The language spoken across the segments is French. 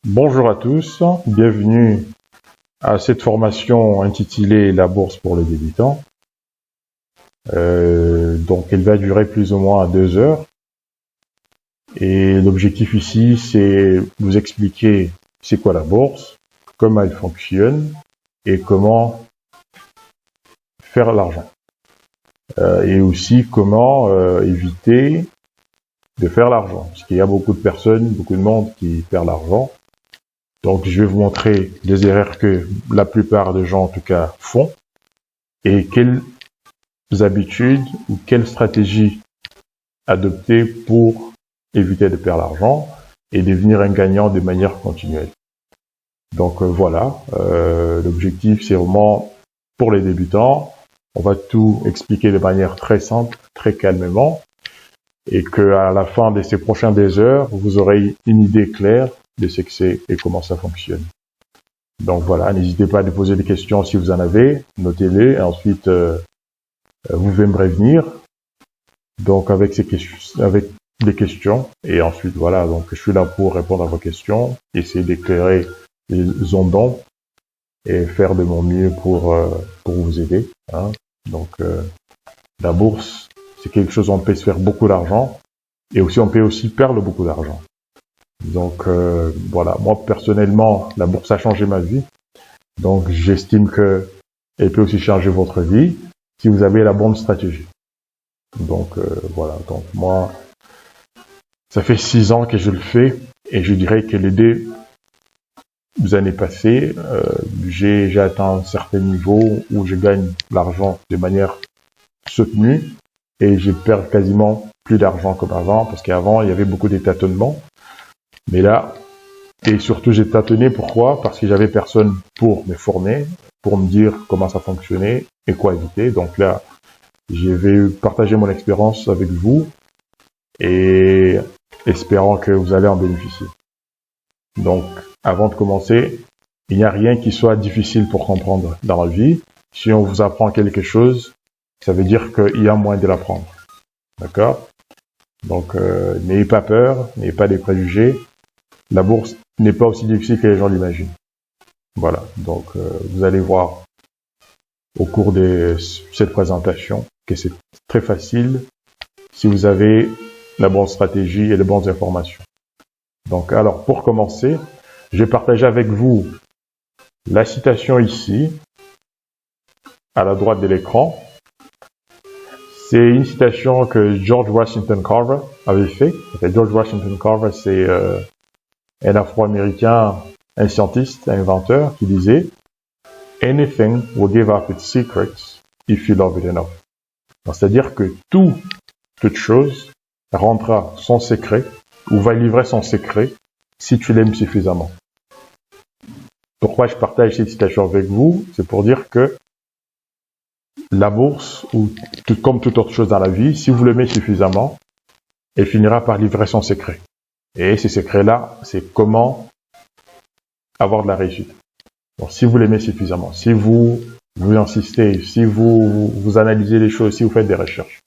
Bonjour à tous, bienvenue à cette formation intitulée La bourse pour les débutants. Donc elle va durer plus ou moins 2 heures. Et l'objectif ici, c'est vous expliquer c'est quoi la bourse, comment elle fonctionne et comment faire l'argent. Et aussi comment éviter de faire l'argent. Parce qu'il y a beaucoup de personnes, beaucoup de monde qui perd l'argent. Donc, je vais vous montrer les erreurs que la plupart des gens, en tout cas, font et quelles habitudes ou quelles stratégies adopter pour éviter de perdre l'argent et devenir un gagnant de manière continuelle. Donc, voilà, l'objectif, c'est vraiment pour les débutants. On va tout expliquer de manière très simple, très calmement et qu'à la fin de ces prochaines 2 heures, vous aurez une idée claire de ce que c'est et comment ça fonctionne. Donc voilà, n'hésitez pas à poser des questions si vous en avez, notez-les, et ensuite vous pouvez me prévenir. Donc avec des questions, et ensuite voilà, donc je suis là pour répondre à vos questions, essayer d'éclairer les zones et faire de mon mieux pour vous aider. Hein. Donc la bourse, c'est quelque chose où on peut se faire beaucoup d'argent, et aussi on peut aussi perdre beaucoup d'argent. Donc voilà, moi personnellement, la bourse a changé ma vie. Donc j'estime que elle peut aussi changer votre vie si vous avez la bonne stratégie. Donc voilà, donc moi, ça fait 6 ans que je le fais et je dirais que les 2 années passées, j'ai atteint un certain niveau où je gagne l'argent de manière soutenue et je perds quasiment plus d'argent comme avant parce qu'avant il y avait beaucoup de tâtonnements. Mais là, et surtout j'ai tâtonné, pourquoi? Parce que j'avais personne pour me former, pour me dire comment ça fonctionnait et quoi éviter. Donc là, je vais partager mon expérience avec vous et espérant que vous allez en bénéficier. Donc, avant de commencer, il n'y a rien qui soit difficile pour comprendre dans la vie. Si on vous apprend quelque chose, ça veut dire qu'il y a moyen de l'apprendre. D'accord? Donc, n'ayez pas peur, n'ayez pas des préjugés. La bourse n'est pas aussi difficile que les gens l'imaginent. Voilà, donc vous allez voir au cours de cette présentation que c'est très facile si vous avez la bonne stratégie et les bonnes informations. Donc alors, pour commencer, je vais partager avec vous la citation ici, à la droite de l'écran. C'est une citation que George Washington Carver avait fait. George Washington Carver, c'est un Afro-Américain, un scientiste, un inventeur, qui disait « Anything will give up its secrets if you love it enough ». C'est-à-dire que toute chose rendra son secret ou va livrer son secret si tu l'aimes suffisamment. Pourquoi je partage cette citation avec vous? C'est pour dire que la bourse, ou comme toute autre chose dans la vie, si vous l'aimez suffisamment, elle finira par livrer son secret. Et ces secrets-là, c'est comment avoir de la réussite. Donc, si vous l'aimez suffisamment, si vous insistez, si vous analysez les choses, si vous faites des recherches.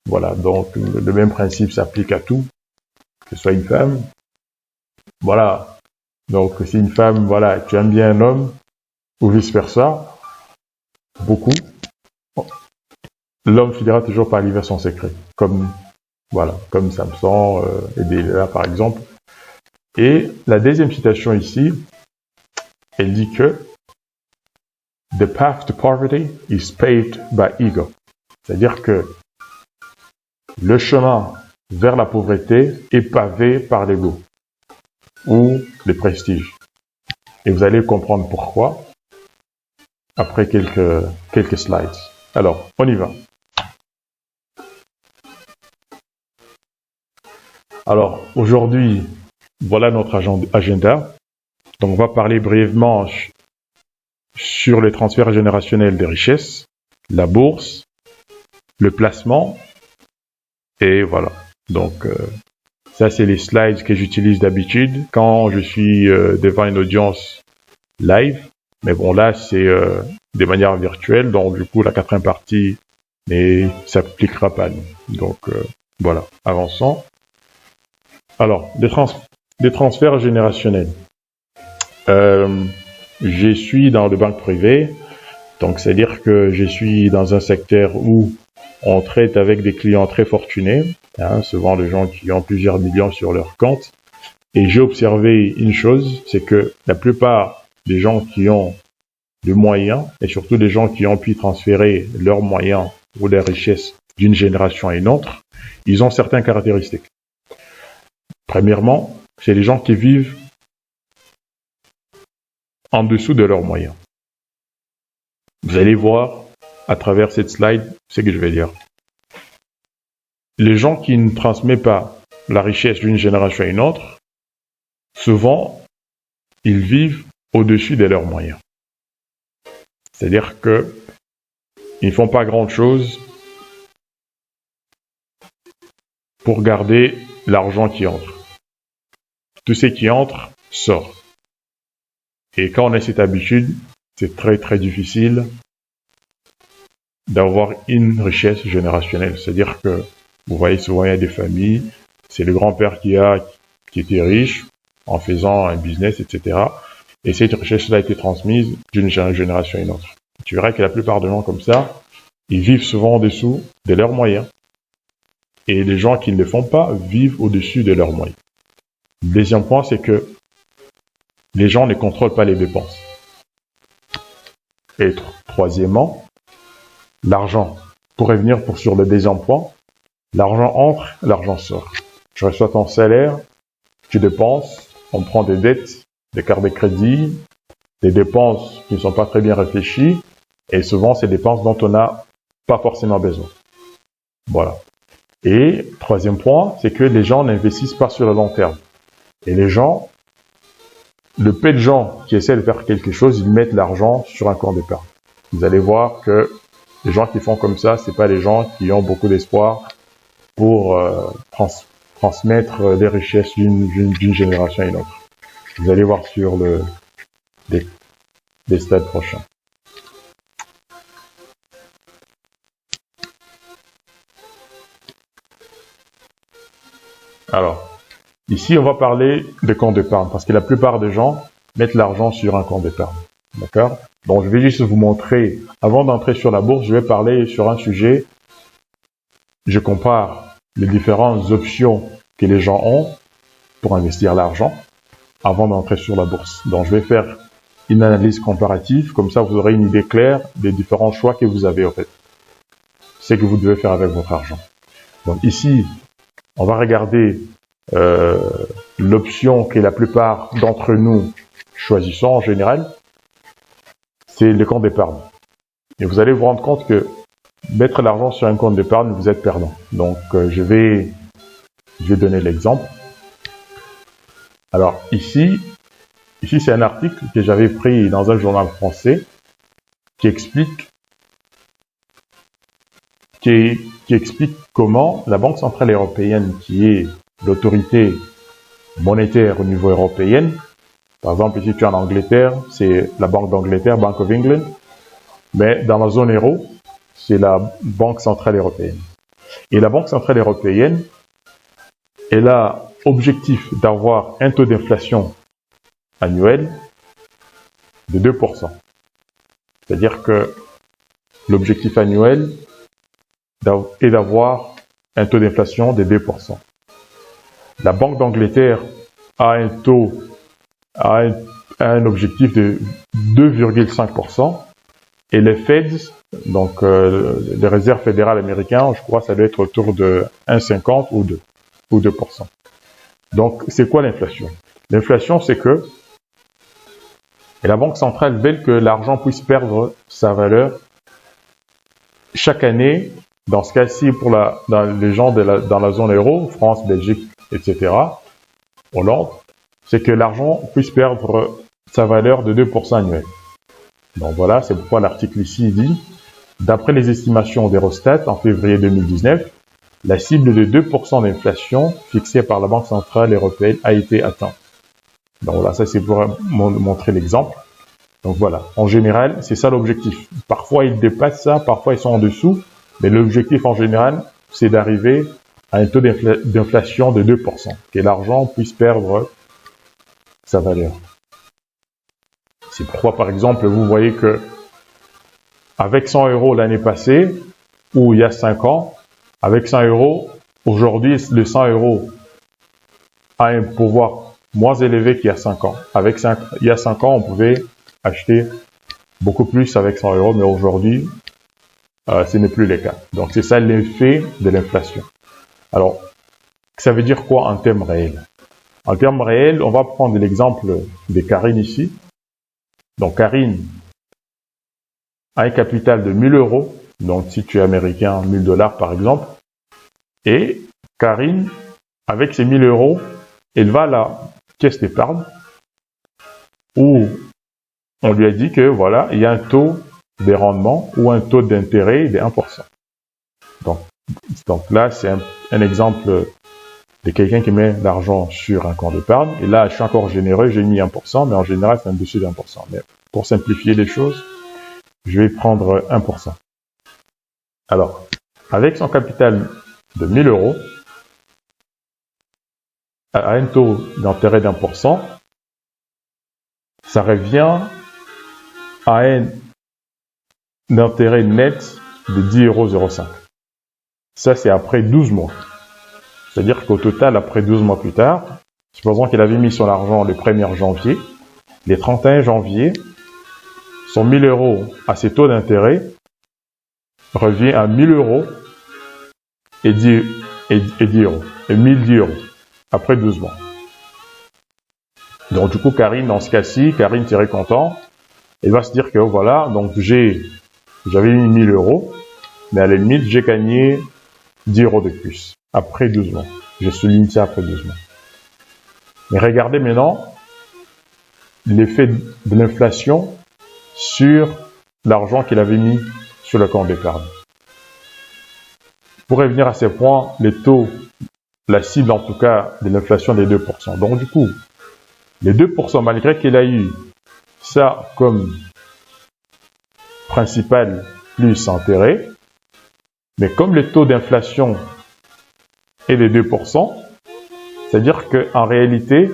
Voilà, donc le même principe s'applique à tout, que ce soit une femme. Voilà, donc si une femme, voilà, tu aimes bien un homme, ou vice-versa, beaucoup, l'homme finira toujours par livrer son secret, comme Samson et Delilah par exemple. Et la deuxième citation ici, elle dit que « The path to poverty is paved by ego ». C'est-à-dire que le chemin vers la pauvreté est pavé par l'ego ou le prestige. Et vous allez comprendre pourquoi après quelques slides. Alors, on y va. Alors, aujourd'hui, voilà notre agenda. Donc, on va parler brièvement sur les transferts générationnels des richesses, la bourse, le placement, et voilà. Donc, ça, c'est les slides que j'utilise d'habitude quand je suis devant une audience live. Mais bon, là, c'est de manière virtuelle, donc du coup, la 4e partie ne s'appliquera pas à nous. Donc, voilà, avançons. Alors, des transferts générationnels. Je suis dans le banque privée, donc c'est-à-dire que je suis dans un secteur où on traite avec des clients très fortunés, hein, souvent des gens qui ont plusieurs millions sur leur compte. Et j'ai observé une chose, c'est que la plupart des gens qui ont des moyens, et surtout des gens qui ont pu transférer leurs moyens ou leurs richesses d'une génération à une autre, ils ont certaines caractéristiques. Premièrement, c'est les gens qui vivent en dessous de leurs moyens. Vous allez voir à travers cette slide ce que je vais dire. Les gens qui ne transmettent pas la richesse d'une génération à une autre, souvent, ils vivent au-dessus de leurs moyens. C'est-à-dire qu'ils ne font pas grand-chose pour garder l'argent qui entre. Tout ce qui entre sort. Et quand on a cette habitude, c'est très très difficile d'avoir une richesse générationnelle. C'est-à-dire que vous voyez souvent il y a des familles, c'est le grand-père qui était riche en faisant un business, etc. Et cette richesse-là a été transmise d'une génération à une autre. Tu verras que la plupart des gens comme ça, ils vivent souvent en dessous de leurs moyens. Et les gens qui ne le font pas vivent au-dessus de leurs moyens. Le deuxième point, c'est que les gens ne contrôlent pas les dépenses. Et troisièmement, l'argent. Pour revenir sur le deuxième point, l'argent entre, l'argent sort. Tu reçois ton salaire, tu dépenses, on prend des dettes, des cartes de crédit, des dépenses qui ne sont pas très bien réfléchies, et souvent c'est des dépenses dont on n'a pas forcément besoin. Voilà. Et troisième point, c'est que les gens n'investissent pas sur le long terme. Et les gens, le peu de gens qui essaient de faire quelque chose, ils mettent l'argent sur un compte d'épargne. Vous allez voir que les gens qui font comme ça, c'est pas les gens qui ont beaucoup d'espoir pour transmettre les richesses d'une génération à une autre. Vous allez voir sur les stades prochains. Alors, ici, on va parler de compte d'épargne, parce que la plupart des gens mettent l'argent sur un compte d'épargne. D'accord? Donc, je vais juste vous montrer, avant d'entrer sur la bourse, je vais parler sur un sujet. Je compare les différentes options que les gens ont pour investir l'argent avant d'entrer sur la bourse. Donc, je vais faire une analyse comparative, comme ça, vous aurez une idée claire des différents choix que vous avez, en fait. Ce que vous devez faire avec votre argent. Donc, ici, on va regarder l'option que la plupart d'entre nous choisissons en général, c'est le compte d'épargne. Et vous allez vous rendre compte que mettre l'argent sur un compte d'épargne, vous êtes perdant. Donc, je vais donner l'exemple. Alors, ici c'est un article que j'avais pris dans un journal français qui explique comment la Banque Centrale Européenne, qui est l'autorité monétaire au niveau européen, par exemple, ici tu es en Angleterre, c'est la Banque d'Angleterre, Bank of England, mais dans la zone euro, c'est la Banque Centrale Européenne. Et la Banque Centrale Européenne, elle a objectif d'avoir un taux d'inflation annuel de 2%. C'est-à-dire que l'objectif annuel est d'avoir un taux d'inflation de 2%. La Banque d'Angleterre a un objectif de 2,5%. Et les Feds, donc les réserves fédérales américaines, je crois que ça doit être autour de 1,50 ou 2%. Donc, c'est quoi l'inflation? L'inflation, c'est que la Banque centrale veut que l'argent puisse perdre sa valeur chaque année. Dans ce cas-ci, dans les gens dans la zone euro, France, Belgique, etc., Hollande, c'est que l'argent puisse perdre sa valeur de 2% annuel. Donc voilà, c'est pourquoi l'article ici dit, d'après les estimations d'Eurostat en février 2019, la cible de 2% d'inflation fixée par la Banque centrale européenne a été atteinte. Donc voilà, ça c'est pour montrer l'exemple. Donc voilà, en général, c'est ça l'objectif. Parfois ils dépassent ça, parfois ils sont en dessous, mais l'objectif en général, c'est d'arriver à un taux d'inflation de 2%, que l'argent puisse perdre sa valeur. C'est pourquoi, par exemple, vous voyez que avec 100 euros l'année passée, ou il y a 5 ans, avec 100 euros, aujourd'hui, le 100 euros a un pouvoir moins élevé qu'il y a 5 ans. Il y a 5 ans, on pouvait acheter beaucoup plus avec 100 euros, mais aujourd'hui, ce n'est plus le cas. Donc, c'est ça l'effet de l'inflation. Alors, ça veut dire quoi en termes réels? En termes réels, on va prendre l'exemple de Karine ici. Donc, Karine a un capital de 1000 euros. Donc, si tu es américain, 1000 dollars par exemple. Et Karine, avec ses 1000 euros, elle va à la caisse d'épargne où on lui a dit que voilà, il y a un taux de rendement ou un taux d'intérêt de 1%. Donc là, c'est un exemple de quelqu'un qui met l'argent sur un compte d'épargne. Et là, je suis encore généreux, j'ai mis 1%, mais en général, c'est un dessus de 1%. Mais pour simplifier les choses, je vais prendre 1%. Alors, avec son capital de 1000 euros, à un taux d'intérêt d'1%, ça revient à un intérêt net de 10,05 €. Ça, c'est après 12 mois. C'est-à-dire qu'au total, après 12 mois plus tard, supposons qu'il avait mis son argent le 1er janvier, le 31 janvier, son 1000 euros à ses taux d'intérêt revient à 1000 euros et 10 euros, et 1010 euros, après 12 mois. Donc du coup, Karine, dans ce cas-ci, Karine serait content, elle va se dire que voilà, donc j'avais mis 1000 euros, mais à la limite, j'ai gagné 10 euros de plus, après 12 mois. Je souligne ça après 12 mois. Mais regardez maintenant l'effet de l'inflation sur l'argent qu'il avait mis sur le compte d'épargne. Pour revenir à ces points, les taux, la cible en tout cas de l'inflation des 2%. Donc du coup, les 2%, malgré qu'il a eu ça comme principal plus intérêt, mais comme le taux d'inflation est de 2%, c'est-à-dire qu'en réalité,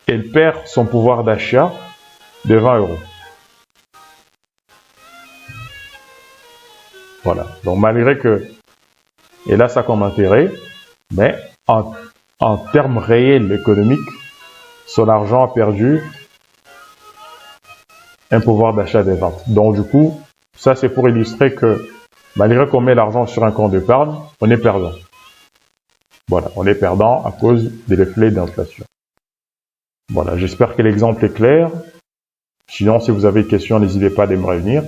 elle perd son pouvoir d'achat de 20 euros. Voilà. Donc malgré que elle a ça comme intérêt, mais en termes réels économiques, son argent a perdu un pouvoir d'achat de 20. Donc du coup, ça c'est pour illustrer que malgré qu'on met l'argent sur un compte d'épargne, on est perdant. Voilà, on est perdant à cause de l'effet d'inflation. Voilà, j'espère que l'exemple est clair. Sinon, si vous avez des questions, n'hésitez pas à me revenir.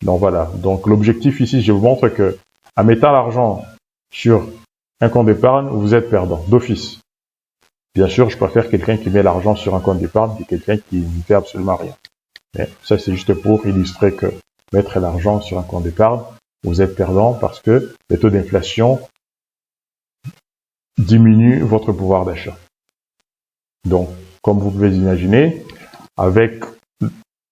Donc voilà, donc l'objectif ici, je vous montre que en mettant l'argent sur un compte d'épargne, vous êtes perdant, d'office. Bien sûr, je préfère quelqu'un qui met l'argent sur un compte d'épargne que quelqu'un qui ne fait absolument rien. Mais ça, c'est juste pour illustrer que mettre l'argent sur un compte d'épargne, vous êtes perdant parce que le taux d'inflation diminue votre pouvoir d'achat. Donc, comme vous pouvez imaginer, avec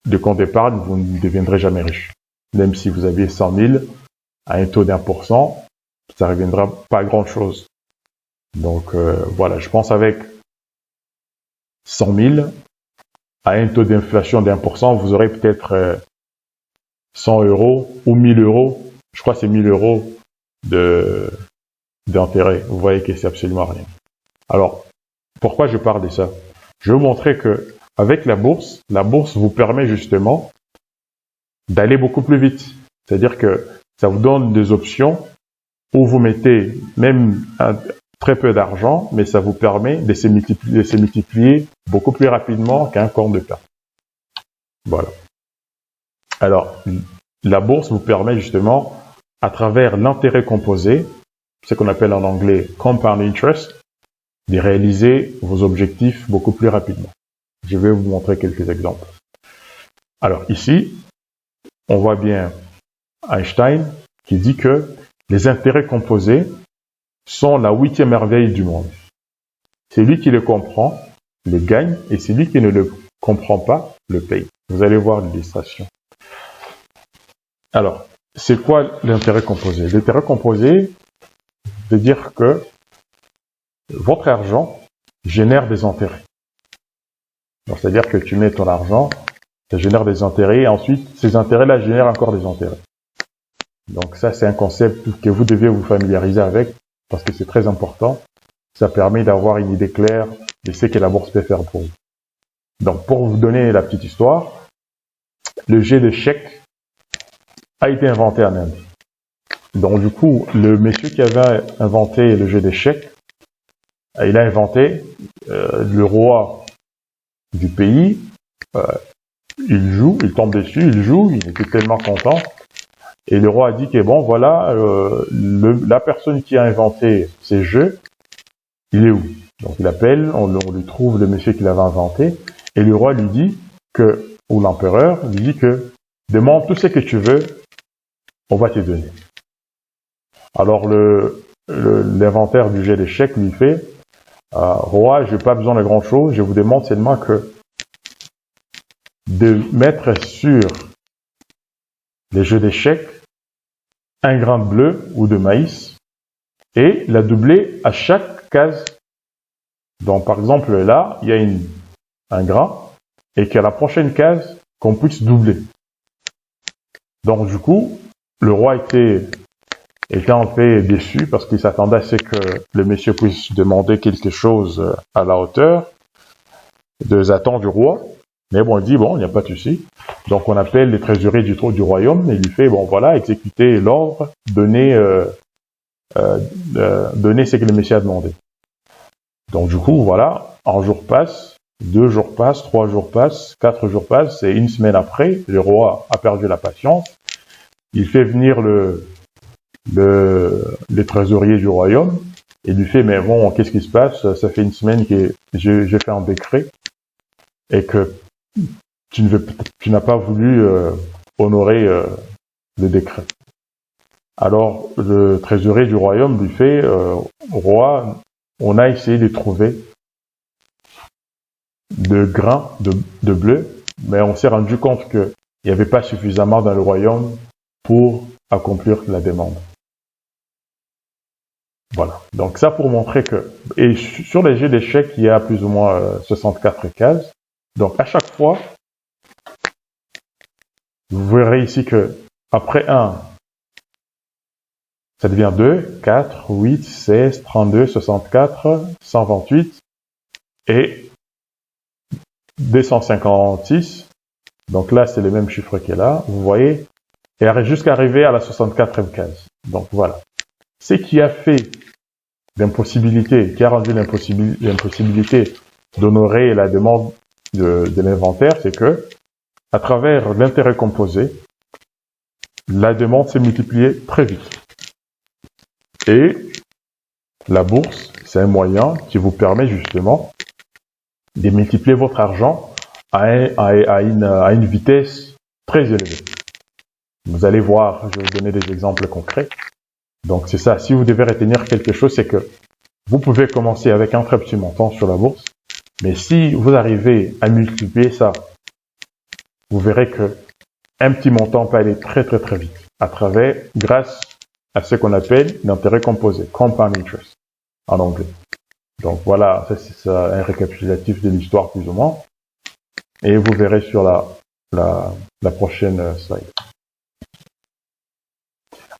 des comptes d'épargne, vous ne deviendrez jamais riche. Même si vous aviez 100 000 à un taux d'1%, ça ne reviendra pas à grand chose. Donc, voilà, je pense avec 100 000 à un taux d'inflation d'1%, vous aurez peut-être 100 euros ou 1000 euros. Je crois que c'est 1000 euros d'intérêt. Vous voyez que c'est absolument rien. Alors, pourquoi je parle de ça? Je vais vous montrer que avec la bourse vous permet justement d'aller beaucoup plus vite. C'est-à-dire que ça vous donne des options où vous mettez même très peu d'argent, mais ça vous permet de se multiplier beaucoup plus rapidement qu'un compte d'épargne. Voilà. Alors, la bourse vous permet justement, à travers l'intérêt composé, ce qu'on appelle en anglais compound interest, de réaliser vos objectifs beaucoup plus rapidement. Je vais vous montrer quelques exemples. Alors ici, on voit bien Einstein qui dit que les intérêts composés sont la 8e merveille du monde. Celui qui le comprend le gagne et celui qui ne le comprend pas le paye. Vous allez voir l'illustration. Alors, c'est quoi l'intérêt composé? L'intérêt composé veut dire que votre argent génère des intérêts. C'est-à-dire que tu mets ton argent Ça génère des intérêts et ensuite, ces intérêts-là génèrent encore des intérêts. Donc ça, c'est un concept que vous devez vous familiariser avec parce que c'est très important. Ça permet d'avoir une idée claire de ce que la bourse peut faire pour vous. Donc, pour vous donner la petite histoire, le jeu d'échecs a été inventé en Inde. Donc, du coup, le monsieur qui avait inventé le jeu d'échecs, il a inventé le roi du pays. Il joue, il tombe dessus, il joue, il était tellement content. Et le roi a dit que bon, voilà, la personne qui a inventé ces jeux, il est où? Donc, il appelle, on lui trouve le monsieur qui l'avait inventé. Et le roi lui dit que, ou l'empereur lui dit que, demande tout ce que tu veux, on va te donner. Alors l'inventaire du jeu d'échecs lui fait, roi, je n'ai pas besoin de grand chose, je vous demande seulement de mettre sur les jeux d'échecs un grain de bleu ou de maïs et la doubler à chaque case. Donc par exemple là, il y a un grain et qu'à la prochaine case, qu'on puisse doubler. Donc du coup, le roi était en fait déçu parce qu'il s'attendait à ce que le monsieur puisse demander quelque chose à la hauteur des attentes du roi. Mais bon, il dit, bon, il n'y a pas de souci. Donc on appelle les trésoriers du royaume et il lui fait, bon voilà, exécuter l'ordre, donner ce que le monsieur a demandé. Donc du coup, voilà, un jour passe, 2 jours passent, 3 jours passent, 4 jours passent, et 1 semaine après, le roi a perdu la patience. Il fait venir le trésorier du royaume, et lui fait, mais bon, qu'est-ce qui se passe? Ça fait 1 semaine que j'ai fait un décret, et que tu n'as pas voulu honorer le décret. Alors, le trésorier du royaume lui fait, roi, on a essayé de trouver de grains de bleu, mais on s'est rendu compte qu'il n'y avait pas suffisamment dans le royaume pour accomplir la demande. Voilà. Donc ça pour montrer que, et sur les jeux d'échecs, il y a plus ou moins 64 cases. Donc à chaque fois, vous verrez ici que après 1, ça devient 2, 4, 8, 16, 32, 64, 128 et 256. Donc là, c'est le même chiffre qui est là, vous voyez, et jusqu'à arriver à la 64e case. Donc voilà. Ce qui a fait l'impossibilité, qui a rendu l'impossibilité d'honorer la demande de l'inventaire, c'est que, à travers l'intérêt composé, la demande s'est multipliée très vite. Et la bourse, c'est un moyen qui vous permet justement de multiplier votre argent à une vitesse très élevée. Vous allez voir, je vais vous donner des exemples concrets. Donc c'est ça, si vous devez retenir quelque chose, c'est que vous pouvez commencer avec un très petit montant sur la bourse, mais si vous arrivez à multiplier ça, vous verrez que un petit montant peut aller très très très vite grâce à ce qu'on appelle l'intérêt composé, compound interest en anglais. Donc voilà, ça c'est un récapitulatif de l'histoire plus ou moins, et vous verrez sur la prochaine slide.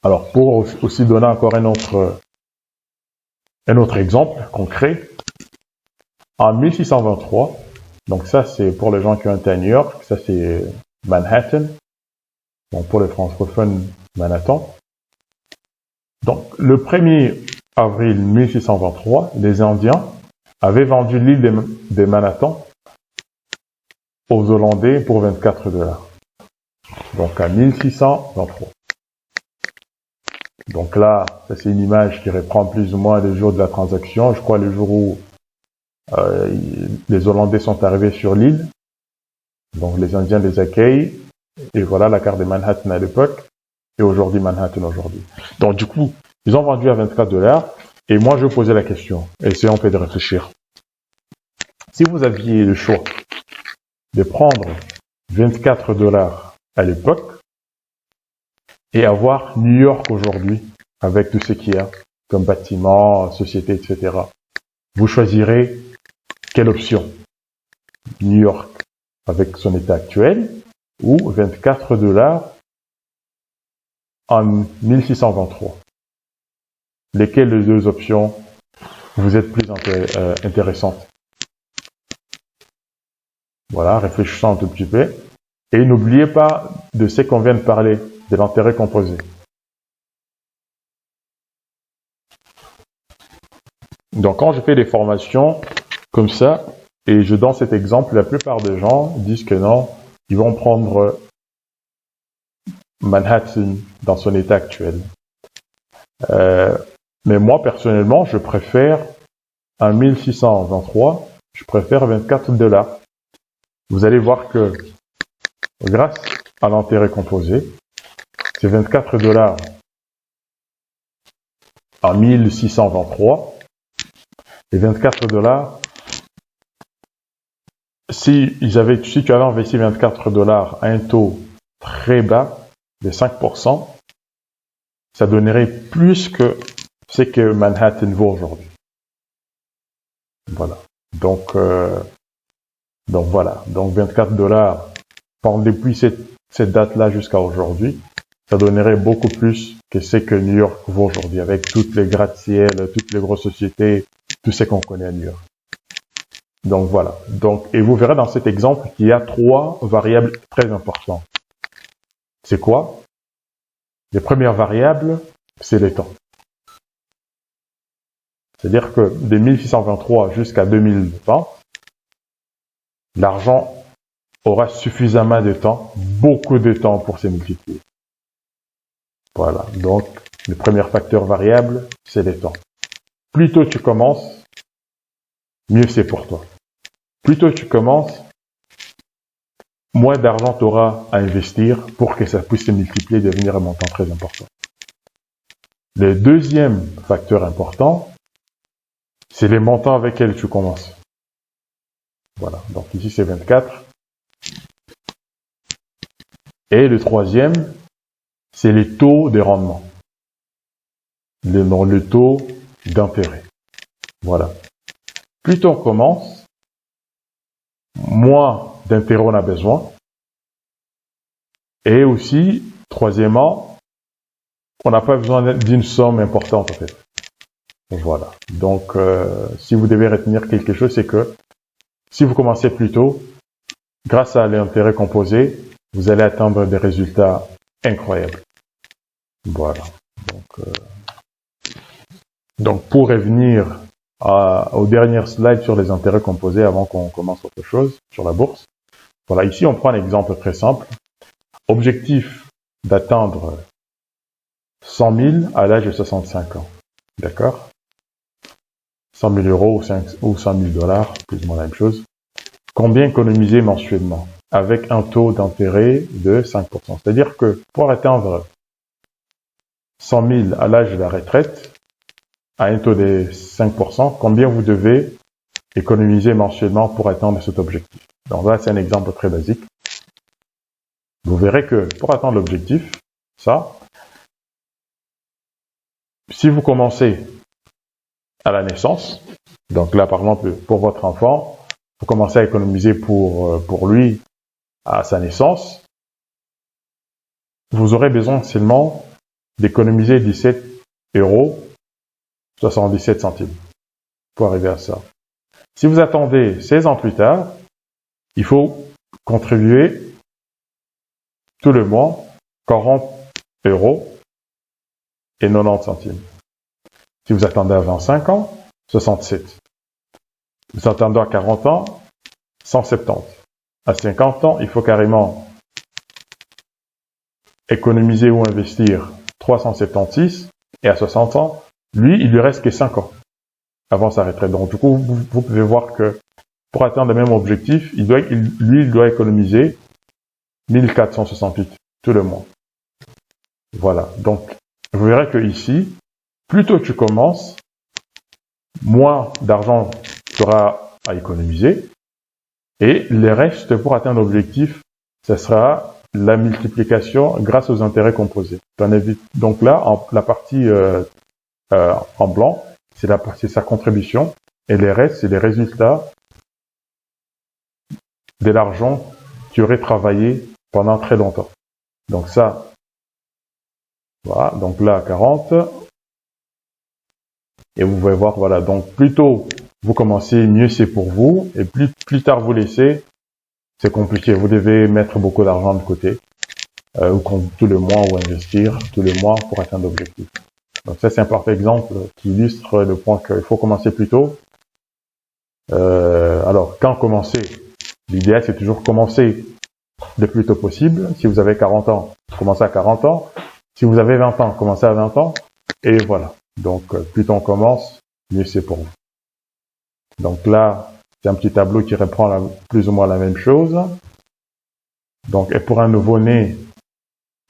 Alors, pour aussi donner encore un autre exemple concret, en 1623, donc ça c'est pour les gens qui ont été à New York, ça c'est Manhattan, donc pour les francophones, Manhattan. Donc, le 1er avril 1623, les Indiens avaient vendu l'île de Manhattan aux Hollandais pour 24 $. Donc, à 1623. Donc là, c'est une image qui reprend plus ou moins le jour de la transaction. Je crois le jour où les Hollandais sont arrivés sur l'île. Donc les Indiens les accueillent. Et voilà la carte de Manhattan à l'époque. Et aujourd'hui, Manhattan aujourd'hui. Donc du coup, ils ont vendu à 24 $. Et moi, je posais la question. Essayons un peu de réfléchir. Si vous aviez le choix de prendre 24 $ à l'époque, et avoir New York aujourd'hui, avec tout ce qu'il y a, comme bâtiment, société, etc. Vous choisirez quelle option? New York. avec son état actuel, ou 24 $ en 1623. Lesquelles des deux options vous êtes plus intéressantes? Voilà, réfléchissons un tout petit peu. Et n'oubliez pas de ce qu'on vient de parler, de l'intérêt composé. Donc, quand je fais des formations comme ça, et je donne cet exemple, la plupart des gens disent que non, ils vont prendre Manhattan dans son état actuel. Mais moi, personnellement, je préfère un 1623, je préfère 24 $. Vous allez voir que grâce à l'intérêt composé, c'est 24 $ en 1623 et 24 $. Si tu avais investi 24 $ à un taux très bas de 5%, ça donnerait plus que ce que Manhattan vaut aujourd'hui. Voilà. Donc voilà. Donc 24 $, depuis cette date-là jusqu'à aujourd'hui, ça donnerait beaucoup plus que ce que New York vaut aujourd'hui, avec toutes les gratte-ciel, toutes les grosses sociétés, tout ce qu'on connaît à New York. Donc voilà. Et vous verrez dans cet exemple qu'il y a 3 variables très importantes. C'est quoi? Les premières variables, c'est les temps. C'est-à-dire que de 1623 jusqu'à 2020, l'argent aura suffisamment de temps, beaucoup de temps pour se multiplier. Voilà. Donc, le premier facteur variable, c'est les temps. Plus tôt tu commences, mieux c'est pour toi. Plus tôt tu commences, moins d'argent tu auras à investir pour que ça puisse se multiplier et devenir un montant très important. Le deuxième facteur important, c'est les montants avec lesquels tu commences. Voilà, donc ici c'est 24. Et le troisième, c'est les taux de rendement. Le taux d'intérêt. Voilà. Plus on commence, moins d'intérêt on a besoin. Et aussi, troisièmement, on n'a pas besoin d'une somme importante en fait. Voilà. Donc, si vous devez retenir quelque chose, c'est que si vous commencez plus tôt, grâce à l'intérêt composé, vous allez atteindre des résultats incroyables. Voilà. Donc pour revenir au dernier slide sur les intérêts composés avant qu'on commence autre chose sur la bourse. Voilà, ici on prend un exemple très simple. Objectif d'atteindre 100 000 à l'âge de 65 ans. D'accord? 100 000 euros ou 100 000 $, plus ou moins la même chose. Combien économiser mensuellement? Avec un taux d'intérêt de 5%. C'est-à-dire que pour atteindre 100 000 à l'âge de la retraite, à un taux de 5%, combien vous devez économiser mensuellement pour atteindre cet objectif? Donc là, c'est un exemple très basique. Vous verrez que pour atteindre l'objectif, si vous commencez à la naissance, donc là, par exemple, pour votre enfant, vous commencez à économiser pour lui à sa naissance, vous aurez besoin seulement d'économiser 17,77 € pour arriver à ça. Si vous attendez 16 ans plus tard, il faut contribuer tout le mois 40,90 €. Si vous attendez à 25 ans, 67. Vous attendez à 40 ans, 170. À 50 ans, il faut carrément économiser ou investir 376. Et à 60 ans, lui, il lui reste que 5 ans avant sa retraite. Donc, du coup, vous pouvez voir que pour atteindre le même objectif, il doit économiser 1468 tout le mois. Voilà. Donc, vous verrez que ici, plus tôt tu commences, moins d'argent tu auras à économiser. Et le reste, pour atteindre l'objectif, ce sera la multiplication grâce aux intérêts composés. Donc là, la partie en blanc, c'est sa contribution. Et le reste, c'est les résultats de l'argent tu aurais travaillé pendant très longtemps. Donc ça, voilà, donc là 40. Et vous pouvez voir, voilà, donc plus tôt vous commencez, mieux c'est pour vous. Et plus tard vous laissez, c'est compliqué. Vous devez mettre beaucoup d'argent de côté, ou tous les mois, ou investir tous les mois pour atteindre l'objectif. Donc ça, c'est un parfait exemple qui illustre le point qu'il faut commencer plus tôt. Alors, quand commencer? L'idéal, c'est toujours commencer le plus tôt possible. Si vous avez 40 ans, commencez à 40 ans. Si vous avez 20 ans, commencez à 20 ans. Et voilà. Donc, plus tôt on commence, mieux c'est pour vous. Donc là, c'est un petit tableau qui reprend plus ou moins la même chose. Donc, et pour un nouveau-né,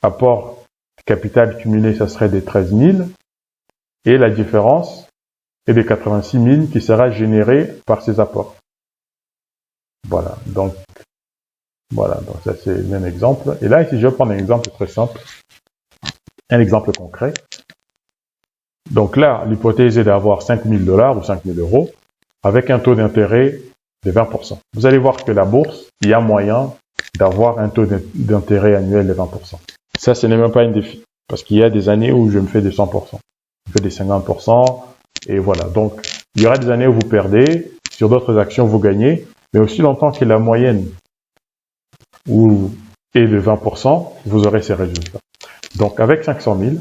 apport capital cumulé, ça serait des 13 000. Et la différence est des 86 000 qui sera générée par ces apports. Voilà. Donc ça c'est le même exemple. Et là, ici, je vais prendre un exemple très simple. Un exemple concret. Donc là, l'hypothèse est d'avoir 5 000 $ ou 5 000 € avec un taux d'intérêt de 20%. Vous allez voir que la bourse, il y a moyen d'avoir un taux d'intérêt annuel de 20%. Ça, ce n'est même pas un défi. Parce qu'il y a des années où je me fais des 100%. Je fais des 50%. Et voilà. Donc, il y aura des années où vous perdez. Sur d'autres actions, vous gagnez. Mais aussi longtemps que la moyenne est de 20%, vous aurez ces résultats. Donc, avec 500 000,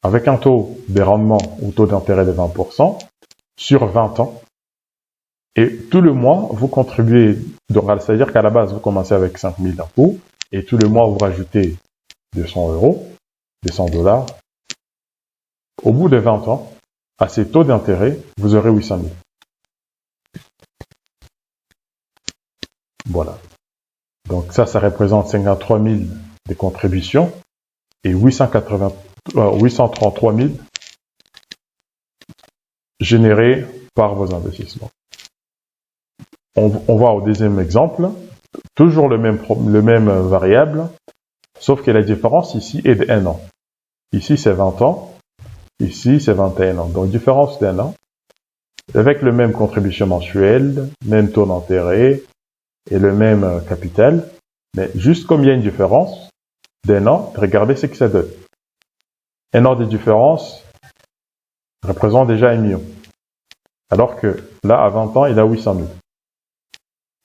avec un taux de rendement ou taux d'intérêt de 20% sur 20 ans, et tout le mois, vous contribuez. Donc, c'est-à-dire qu'à la base, vous commencez avec 5 000 d'un coup, et tout le mois, vous rajoutez 200 €, 200 $. Au bout de 20 ans, à ces taux d'intérêt, vous aurez 800 000. Voilà. Donc ça représente 53 000 de contributions et 833 000 générés par vos investissements. On va au deuxième exemple. Toujours le même variable, sauf que la différence ici est de 1 an. Ici, c'est 20 ans. Ici, c'est 21 ans. Donc, différence d'1 an. Avec le même contribution mensuelle, même taux d'intérêt et le même capital. Mais juste comme il y a une différence d'1 an, regardez ce que ça donne. 1 an de différence représente déjà 1 million. Alors que là, à 20 ans, il a 800 000.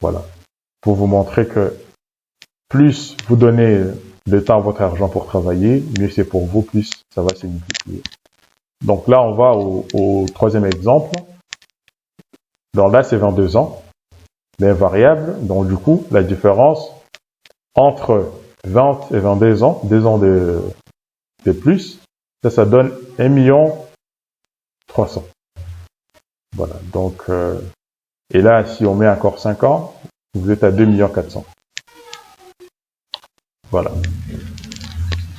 Voilà. Pour vous montrer que plus vous donnez le temps à votre argent pour travailler, mieux c'est pour vous, plus ça va se multiplier. Donc là, on va au troisième exemple. Donc là, c'est 22 ans, mais variable. Donc du coup, la différence entre 20 et 22 ans, 2 ans de plus, ça donne 1 300 000. Voilà. Donc, et là, si on met encore 5 ans, vous êtes à 2 400 000. Voilà.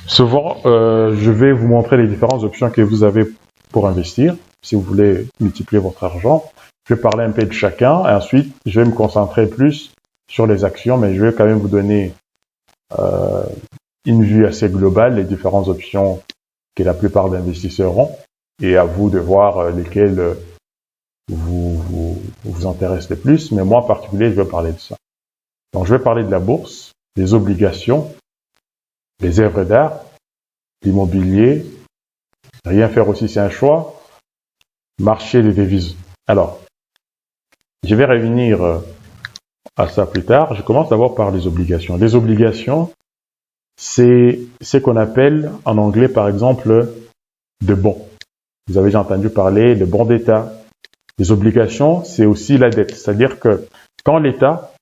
Souvent, je vais vous montrer les différentes options que vous avez pour investir. Si vous voulez multiplier votre argent, je vais parler un peu de chacun. Et ensuite, je vais me concentrer plus sur les actions, mais je vais quand même vous donner une vue assez globale, les différentes options que la plupart des investisseurs ont. Et à vous de voir lesquelles vous intéressent le plus. Mais moi, en particulier, je vais parler de ça. Donc, je vais parler de la bourse, des obligations, les œuvres d'art, l'immobilier, rien faire aussi c'est un choix, marché des devises. Alors, je vais revenir à ça plus tard. Je commence d'abord par les obligations. Les obligations, c'est ce qu'on appelle en anglais par exemple de bons. Vous avez déjà entendu parler de bons d'État. Les obligations, c'est aussi la dette. C'est-à-dire que quand l'État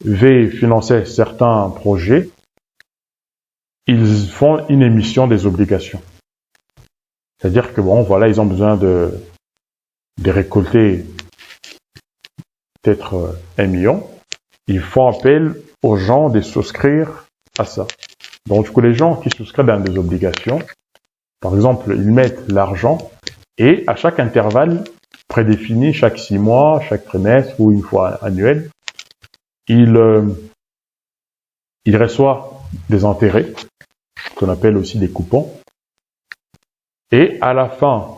veut financer certains projets, ils font une émission des obligations. C'est-à-dire que bon, voilà, ils ont besoin de récolter peut-être 1 million. Ils font appel aux gens de souscrire à ça. Donc, du coup, les gens qui souscrivent dans des obligations, par exemple, ils mettent l'argent et à chaque intervalle prédéfini, chaque 6 mois, chaque trimestre ou une fois annuel, ils reçoivent des intérêts, qu'on appelle aussi des coupons. Et à la fin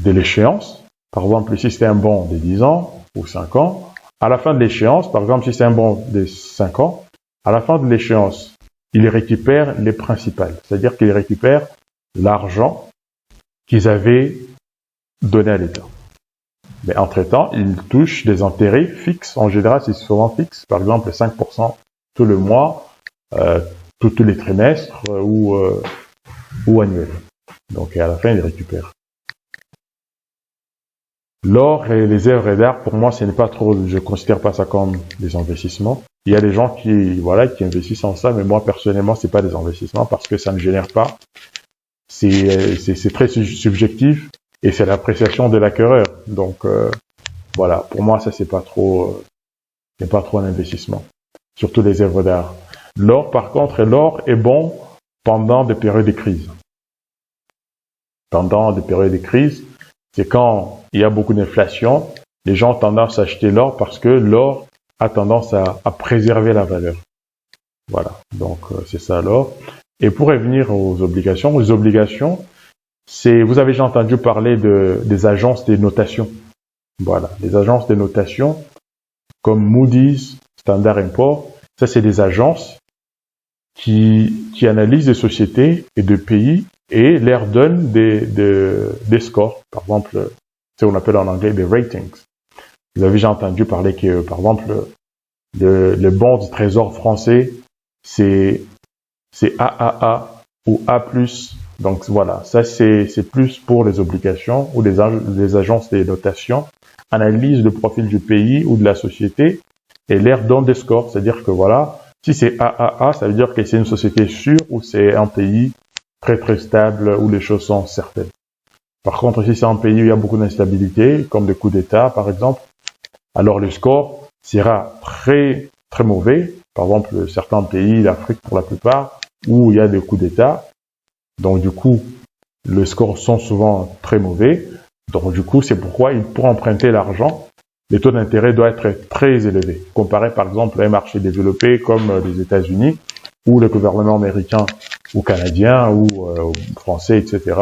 de l'échéance, par exemple, si c'est un bon de 10 ans ou 5 ans, à la fin de l'échéance, par exemple, si c'est un bon de 5 ans, À la fin de l'échéance, ils récupèrent les principales. C'est-à-dire qu'ils récupèrent l'argent qu'ils avaient donné à l'État. Mais entre-temps, ils touchent des intérêts fixes. En général, c'est souvent fixe. Par exemple, 5% tout le mois, tous les trimestres ou annuels. Donc, à la fin, ils récupèrent. L'or et les œuvres d'art, pour moi, ce n'est pas trop, je considère pas ça comme des investissements. Il y a des gens qui investissent en ça, mais moi, personnellement, c'est pas des investissements parce que ça ne génère pas. C'est très subjectif et c'est l'appréciation de l'acquéreur. Donc, voilà. Pour moi, ça, c'est pas trop un investissement. Surtout les œuvres d'art. L'or, par contre, l'or est bon pendant des périodes de crise. Pendant des périodes de crise, c'est quand il y a beaucoup d'inflation, les gens ont tendance à acheter l'or parce que l'or a tendance à préserver la valeur. Voilà, donc c'est ça l'or. Et pour revenir aux obligations, vous avez déjà entendu parler des agences des notations. Voilà, les agences des notations comme Moody's, Standard & Poor's, ça c'est des agences qui analysent des sociétés et des pays et leur donnent des scores. Par exemple, ce qu'on appelle en anglais des ratings. Vous avez déjà entendu parler que, par exemple, le bond du Trésor français, c'est AAA ou A+. Donc voilà, ça c'est plus pour les obligations ou les agences des notations analysent le profil du pays ou de la société et leur donnent des scores. C'est-à-dire que voilà, si c'est AAA, ça veut dire que c'est une société sûre ou c'est un pays très très stable où les choses sont certaines. Par contre, si c'est un pays où il y a beaucoup d'instabilité, comme des coups d'État par exemple, alors le score sera très très mauvais. Par exemple, certains pays d'Afrique pour la plupart, où il y a des coups d'État. Donc du coup, les scores sont souvent très mauvais. Donc du coup, c'est pourquoi pour emprunter l'argent, les taux d'intérêt doivent être très élevés. Comparé par exemple à un marché développé comme les États-Unis, où le gouvernement américain ou canadien ou français, etc.,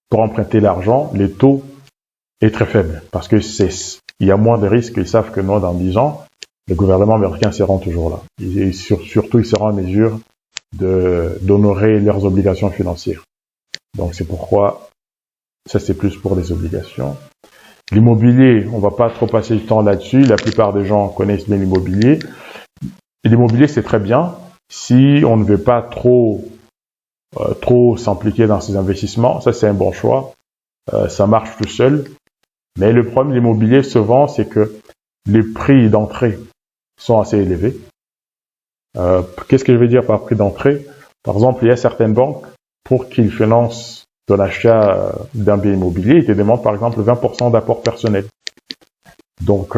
pour emprunter l'argent, les taux est très faible. Parce que il y a moins de risques, ils savent que non, dans 10 ans, le gouvernement américain sera toujours là. Et surtout, ils seront en mesure d'honorer leurs obligations financières. Donc c'est pourquoi ça c'est plus pour les obligations. L'immobilier, on va pas trop passer du temps là-dessus. La plupart des gens connaissent bien l'immobilier. Et l'immobilier c'est très bien si on ne veut pas trop s'impliquer dans ces investissements. Ça c'est un bon choix. Ça marche tout seul. Mais le problème de l'immobilier souvent c'est que les prix d'entrée sont assez élevés. Qu'est-ce que je veux dire par prix d'entrée? Par exemple, il y a certaines banques, pour qu'ils financent de l'achat d'un bien immobilier, ils te demandent par exemple 20% d'apport personnel. Donc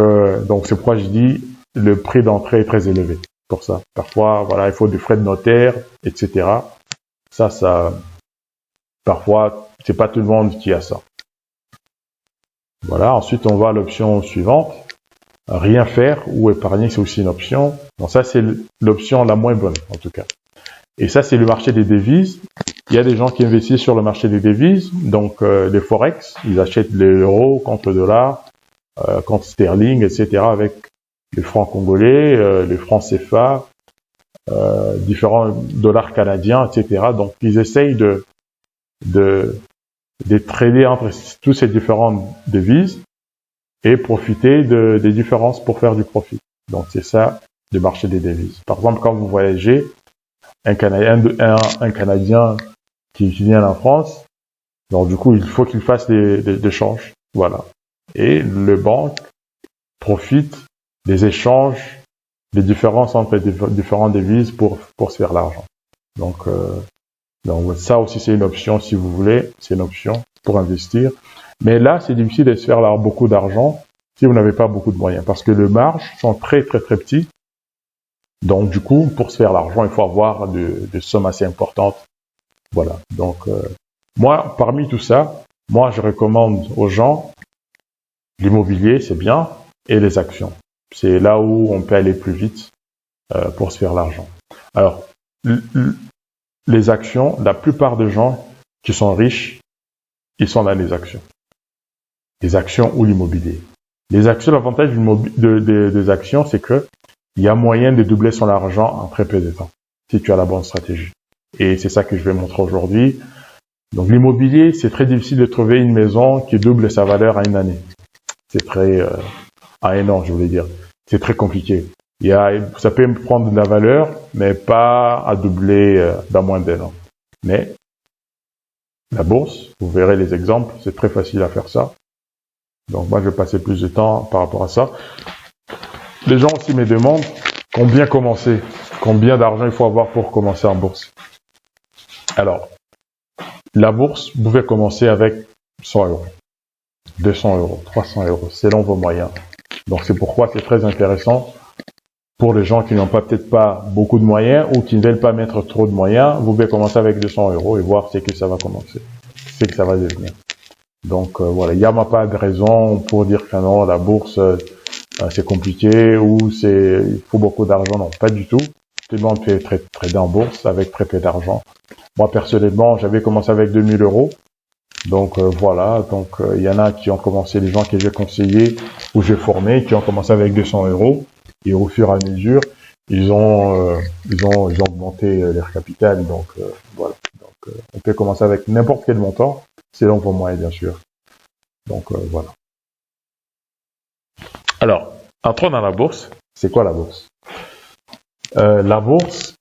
c'est pourquoi je dis le prix d'entrée est très élevé pour ça. Parfois, voilà, il faut des frais de notaire, etc. Parfois, c'est pas tout le monde qui a ça. Voilà. Ensuite, on va à l'option suivante. Rien faire ou épargner, c'est aussi une option. Donc ça, c'est l'option la moins bonne, en tout cas. Et ça, c'est le marché des devises. Il y a des gens qui investissent sur le marché des devises, donc les forex. Ils achètent l'euro contre le dollar, contre sterling, etc. avec les francs congolais, les francs CFA, différents dollars canadiens, etc. Donc, ils essayent de trader entre tous ces différentes devises et profiter des différences pour faire du profit. Donc, c'est ça, le marché des devises. Par exemple, quand vous voyagez, un Canadien qui vient en France, donc du coup, il faut qu'il fasse des échanges. Voilà. Et le banque profite des échanges, des différences entre les différentes devises pour se faire l'argent. Donc ça aussi, c'est une option si vous voulez. C'est une option pour investir. Mais là, c'est difficile de se faire beaucoup d'argent si vous n'avez pas beaucoup de moyens, parce que les marges sont très très très petites. Donc du coup, pour se faire l'argent, il faut avoir des sommes assez importantes. Voilà. Donc moi, parmi tout ça, moi je recommande aux gens l'immobilier, c'est bien, et les actions. C'est là où on peut aller plus vite pour se faire l'argent. Alors, les actions, la plupart des gens qui sont riches, ils sont dans les actions. Les actions ou l'immobilier. Les actions, l'avantage des actions, c'est que il y a moyen de doubler son argent en très peu de temps, si tu as la bonne stratégie. Et c'est ça que je vais montrer aujourd'hui. Donc l'immobilier, c'est très difficile de trouver une maison qui double sa valeur en une année. C'est très, en un an, je voulais dire. C'est très compliqué. Ça peut prendre de la valeur, mais pas à doubler dans moins d'un an. Mais la bourse, vous verrez les exemples, c'est très facile à faire ça. Donc moi, je vais passer plus de temps par rapport à ça. Les gens aussi me demandent combien commencer, combien d'argent il faut avoir pour commencer en bourse. Alors, la bourse, vous pouvez commencer avec 100 euros, 200 euros, 300 euros, selon vos moyens. Donc c'est pourquoi c'est très intéressant pour les gens qui n'ont peut-être pas beaucoup de moyens ou qui ne veulent pas mettre trop de moyens. Vous pouvez commencer avec 200 euros et voir ce que ça va commencer, ce que ça va devenir. Donc voilà, il n'y a pas de raison pour dire que non, la bourse c'est compliqué ou il faut beaucoup d'argent. Non, pas du tout. Tout le monde peut trader en bourse avec très peu d'argent. Moi personnellement, j'avais commencé avec 2000 euros. Donc voilà, donc il y en a qui ont commencé, les gens que j'ai conseillés ou j'ai formés, qui ont commencé avec 200 euros et au fur et à mesure, ils ont augmenté leur capital. Donc voilà, donc on peut commencer avec n'importe quel montant, selon vos moyens bien sûr. Donc voilà. Alors, entrons dans la bourse. C'est quoi la bourse? La bourse,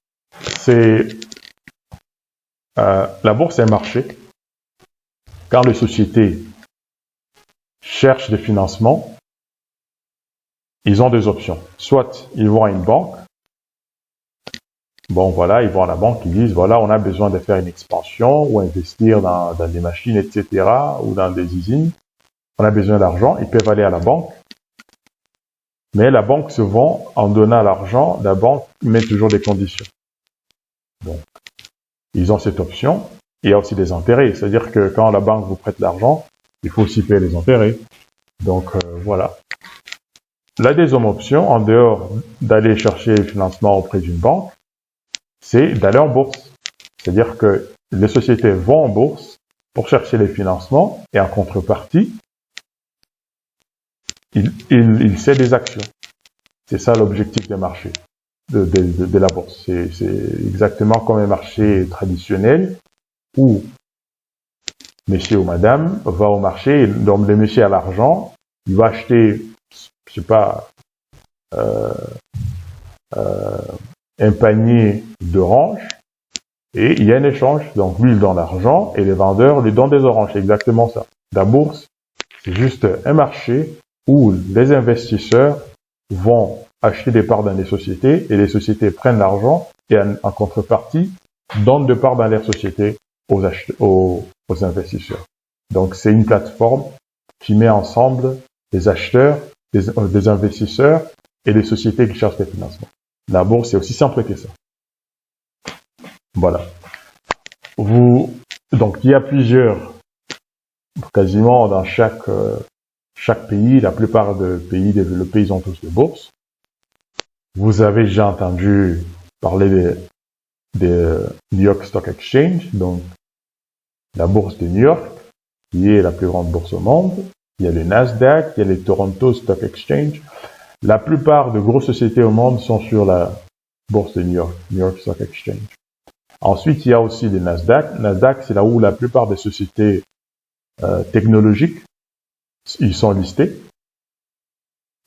c'est un marché. Quand les sociétés cherchent des financements, ils ont deux options. Soit ils vont à une banque. Bon, voilà, ils vont à la banque, ils disent, voilà, on a besoin de faire une expansion ou investir dans des machines, etc., ou dans des usines. On a besoin d'argent. Ils peuvent aller à la banque. Mais la banque se vend en donnant l'argent. La banque met toujours des conditions. Donc, ils ont cette option. Il y a aussi des intérêts. C'est-à-dire que quand la banque vous prête l'argent, il faut aussi payer les intérêts. Donc, voilà. La deuxième option, en dehors d'aller chercher le financement auprès d'une banque, c'est d'aller en bourse. C'est-à-dire que les sociétés vont en bourse pour chercher les financements et en contrepartie, ils cèdent des actions. C'est ça l'objectif des marchés, de la bourse. C'est exactement comme un marché traditionnel où monsieur ou madame va au marché, donc le monsieur a l'argent, il va acheter, je sais pas, un panier d'oranges et il y a un échange. Donc lui il donne l'argent et les vendeurs lui donnent des oranges. C'est exactement ça. La bourse, c'est juste un marché où les investisseurs vont acheter des parts dans des sociétés et les sociétés prennent l'argent et en contrepartie donnent des parts dans leurs sociétés aux investisseurs. Donc c'est une plateforme qui met ensemble les acheteurs, des investisseurs et les sociétés qui cherchent des financements. La bourse, c'est aussi simple que ça. Voilà. Donc il y a plusieurs, quasiment dans chaque pays, la plupart des pays développés, ils ont tous des bourses. Vous avez déjà entendu parler de New York Stock Exchange, donc la bourse de New York, qui est la plus grande bourse au monde. Il y a le Nasdaq, il y a le Toronto Stock Exchange. La plupart de grosses sociétés au monde sont sur la bourse de New York, New York Stock Exchange. Ensuite, il y a aussi le Nasdaq. Nasdaq, c'est là où la plupart des sociétés technologiques, ils sont listés.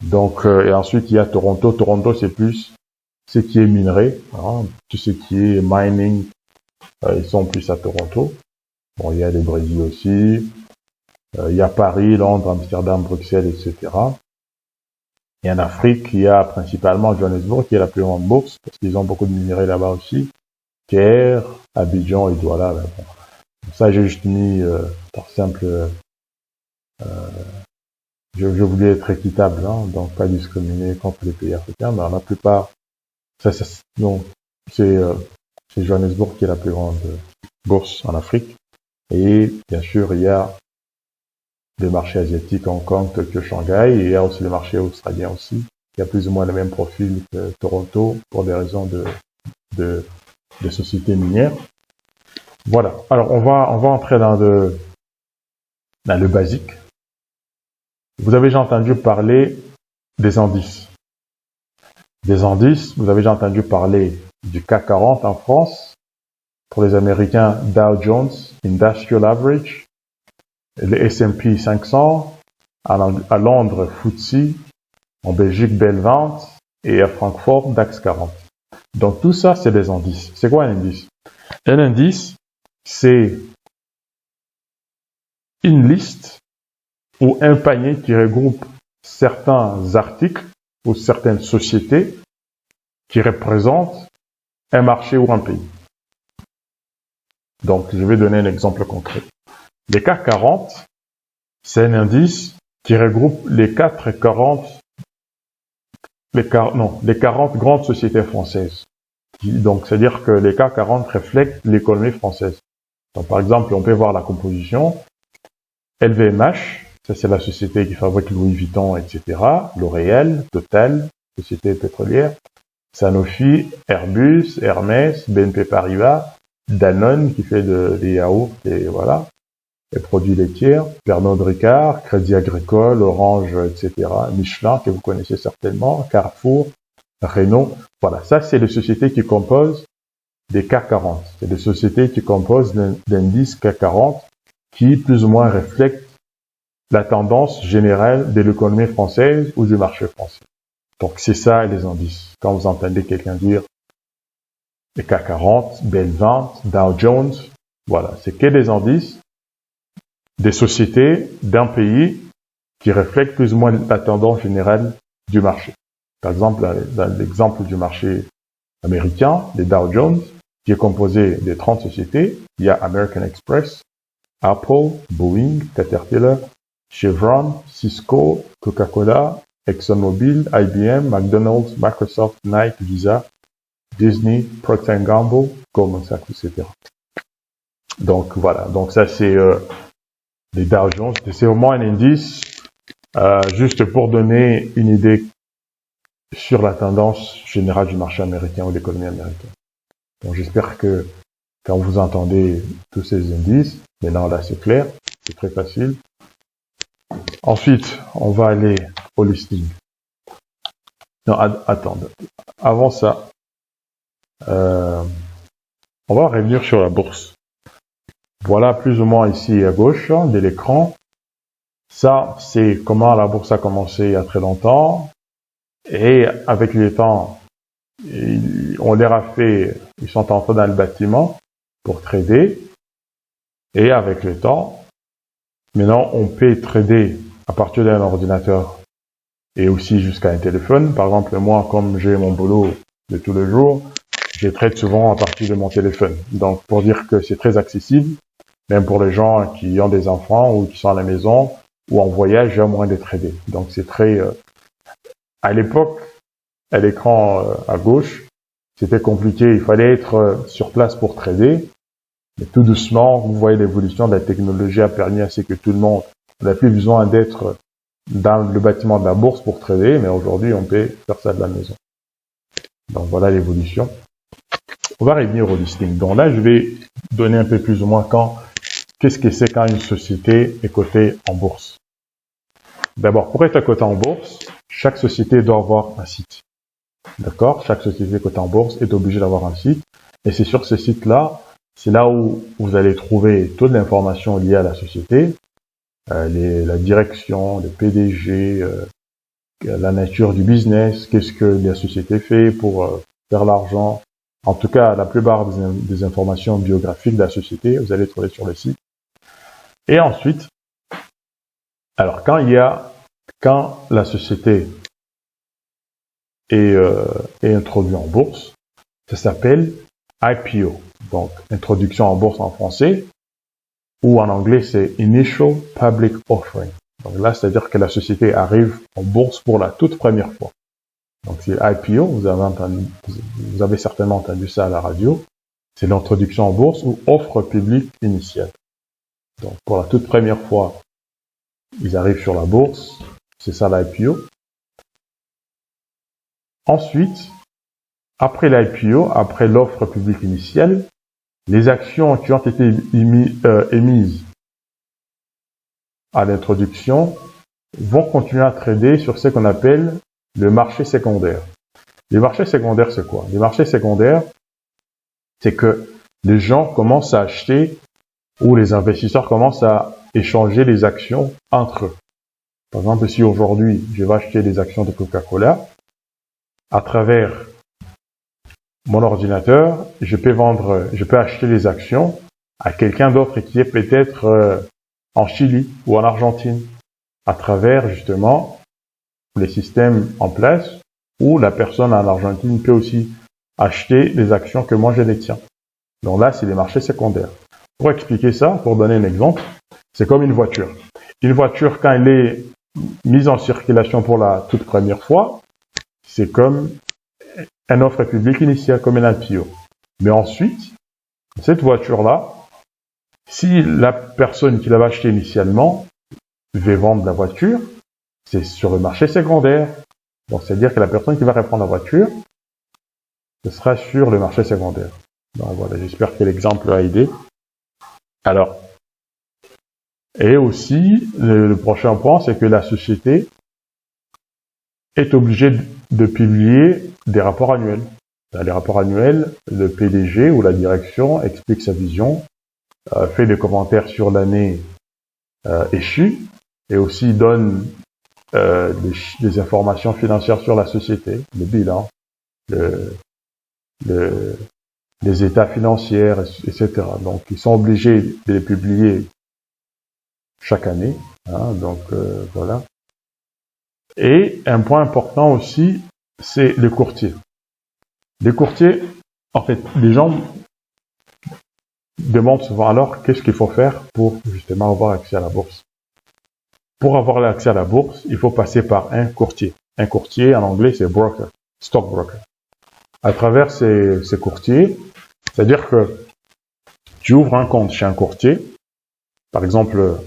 Donc, et ensuite, il y a Toronto. Toronto, c'est plus ce qui est minerai, hein, tout ce qui est mining, ils sont plus à Toronto. Bon, il y a le Brésil aussi. Il y a Paris, Londres, Amsterdam, Bruxelles, etc. Et en Afrique, il y a principalement Johannesburg, qui est la plus grande bourse, parce qu'ils ont beaucoup de minerais là-bas aussi. Caire, Abidjan et Douala. Là, bon. Ça, j'ai juste mis par simple... je voulais être équitable, hein, donc pas discriminer contre les pays africains, mais la plupart... c'est Johannesburg qui est la plus grande bourse en Afrique. Et bien sûr, il y a des marchés asiatiques, Hong Kong, Tokyo, Shanghai, et il y a aussi les marchés australiens aussi, qui a plus ou moins le même profil que Toronto pour des raisons de sociétés minières. Voilà. Alors, on va entrer dans le basique. Vous avez déjà entendu parler des indices. Des indices, vous avez déjà entendu parler du CAC 40 en France. Pour les Américains, Dow Jones Industrial Average, le S&P 500, à Londres, FTSE, en Belgique, BEL 20 et à Francfort, DAX 40. Donc tout ça, c'est des indices. C'est quoi un indice? Un indice, c'est une liste ou un panier qui regroupe certains articles ou certaines sociétés qui représentent un marché ou un pays. Donc, je vais donner un exemple concret. Le CAC 40, c'est un indice qui regroupe les 40 grandes sociétés françaises. Donc, c'est-à-dire que les CAC 40 reflètent l'économie française. Donc, par exemple, on peut voir la composition. LVMH, ça c'est la société qui fabrique Louis Vuitton, etc. L'Oréal, Total, société pétrolière. Sanofi, Airbus, Hermès, BNP Paribas, Danone qui fait des yaourts et voilà, les produits laitiers, Pernod Ricard, Crédit Agricole, Orange, etc. Michelin que vous connaissez certainement, Carrefour, Renault. Voilà, ça c'est les sociétés qui composent des CAC 40. C'est des sociétés qui composent l'indice CAC 40 qui plus ou moins reflètent la tendance générale de l'économie française ou du marché français. Donc c'est ça les indices. Quand vous entendez quelqu'un dire les CAC 40, BEL 20, Dow Jones, voilà, c'est que des indices des sociétés d'un pays qui reflètent plus ou moins la tendance générale du marché. Par exemple, dans l'exemple du marché américain, les Dow Jones, qui est composé de 30 sociétés, il y a American Express, Apple, Boeing, Caterpillar, Chevron, Cisco, Coca-Cola, ExxonMobil, IBM, McDonald's, Microsoft, Nike, Visa, Disney, Procter & Gamble, Goldman Sachs, etc. Donc voilà, donc ça c'est les Dow Jones. C'est vraiment un indice juste pour donner une idée sur la tendance générale du marché américain ou de l'économie américaine. Donc j'espère que quand vous entendez tous ces indices, maintenant là c'est clair, c'est très facile. Ensuite, on va aller au listing. Non, attendez. Avant ça, on va revenir sur la bourse. Voilà plus ou moins ici à gauche de l'écran. Ça, c'est comment la bourse a commencé il y a très longtemps. Et avec le temps, on leur a fait, ils sont entrés dans le bâtiment pour trader. Et avec le temps, maintenant, on peut trader à partir d'un ordinateur et aussi jusqu'à un téléphone. Par exemple, moi, comme j'ai mon boulot de tous les jours, je trade souvent à partir de mon téléphone. Donc, pour dire que c'est très accessible, même pour les gens qui ont des enfants ou qui sont à la maison ou en voyage, il y a moyen de trader. Donc, c'est très... à l'époque, à l'écran à gauche, c'était compliqué. Il fallait être sur place pour trader. Mais tout doucement, vous voyez l'évolution de la technologie a permis à ce que tout le monde n'a plus besoin d'être dans le bâtiment de la bourse pour trader, mais aujourd'hui, on peut faire ça de la maison. Donc, voilà l'évolution. On va revenir au listing. Donc là, je vais donner un peu plus ou moins qu'est-ce que c'est quand une société est cotée en bourse. D'abord, pour être cotée en bourse, chaque société doit avoir un site. D'accord? Chaque société cotée en bourse est obligée d'avoir un site. Et c'est sur ce site-là, c'est là où vous allez trouver toute l'information liée à la société, la direction, le PDG, la nature du business, qu'est-ce que la société fait pour faire l'argent. En tout cas, la plupart des informations biographiques de la société, vous allez trouver sur le site. Et ensuite, alors quand la société est introduite en bourse, ça s'appelle IPO, donc introduction en bourse en français, ou en anglais c'est Initial Public Offering. Donc là, c'est-à-dire que la société arrive en bourse pour la toute première fois. Donc c'est IPO, vous avez certainement entendu ça à la radio, c'est l'introduction en bourse ou offre publique initiale. Donc pour la toute première fois, ils arrivent sur la bourse, c'est ça l'IPO. Ensuite, après l'IPO, après l'offre publique initiale, les actions qui ont été émises à l'introduction vont continuer à trader sur ce qu'on appelle le marché secondaire. Les marchés secondaires, c'est quoi? Les marchés secondaires, c'est que les gens commencent à acheter ou les investisseurs commencent à échanger les actions entre eux. Par exemple, si aujourd'hui, je vais acheter des actions de Coca-Cola, à travers mon ordinateur, je peux acheter les actions à quelqu'un d'autre qui est peut-être en Chili ou en Argentine, à travers justement les systèmes en place où la personne en Argentine peut aussi acheter les actions que moi je détiens. Donc là, c'est les marchés secondaires. Pour expliquer ça, pour donner un exemple, c'est comme une voiture. Une voiture, quand elle est mise en circulation pour la toute première fois, c'est comme une offre publique initiale, comme un IPO. Mais ensuite, cette voiture-là, si la personne qui l'avait achetée initialement veut vendre la voiture, c'est sur le marché secondaire. Donc, c'est-à-dire que la personne qui va reprendre la voiture, ce sera sur le marché secondaire. Donc voilà, j'espère que l'exemple a aidé. Alors, et aussi, le prochain point, c'est que la société est obligée de publier des rapports annuels. Dans les rapports annuels, le PDG ou la direction explique sa vision, fait des commentaires sur l'année échue et aussi donne des informations financières sur la société, le bilan, les états financiers, etc. Donc, ils sont obligés de les publier chaque année. Hein, donc, voilà. Et un point important aussi, c'est les courtiers. Les courtiers, en fait, les gens demandent souvent alors qu'est-ce qu'il faut faire pour justement avoir accès à la bourse. Pour avoir accès à la bourse, il faut passer par un courtier. Un courtier, en anglais, c'est broker, stockbroker. À travers ces courtiers, c'est-à-dire que tu ouvres un compte chez un courtier. Par exemple,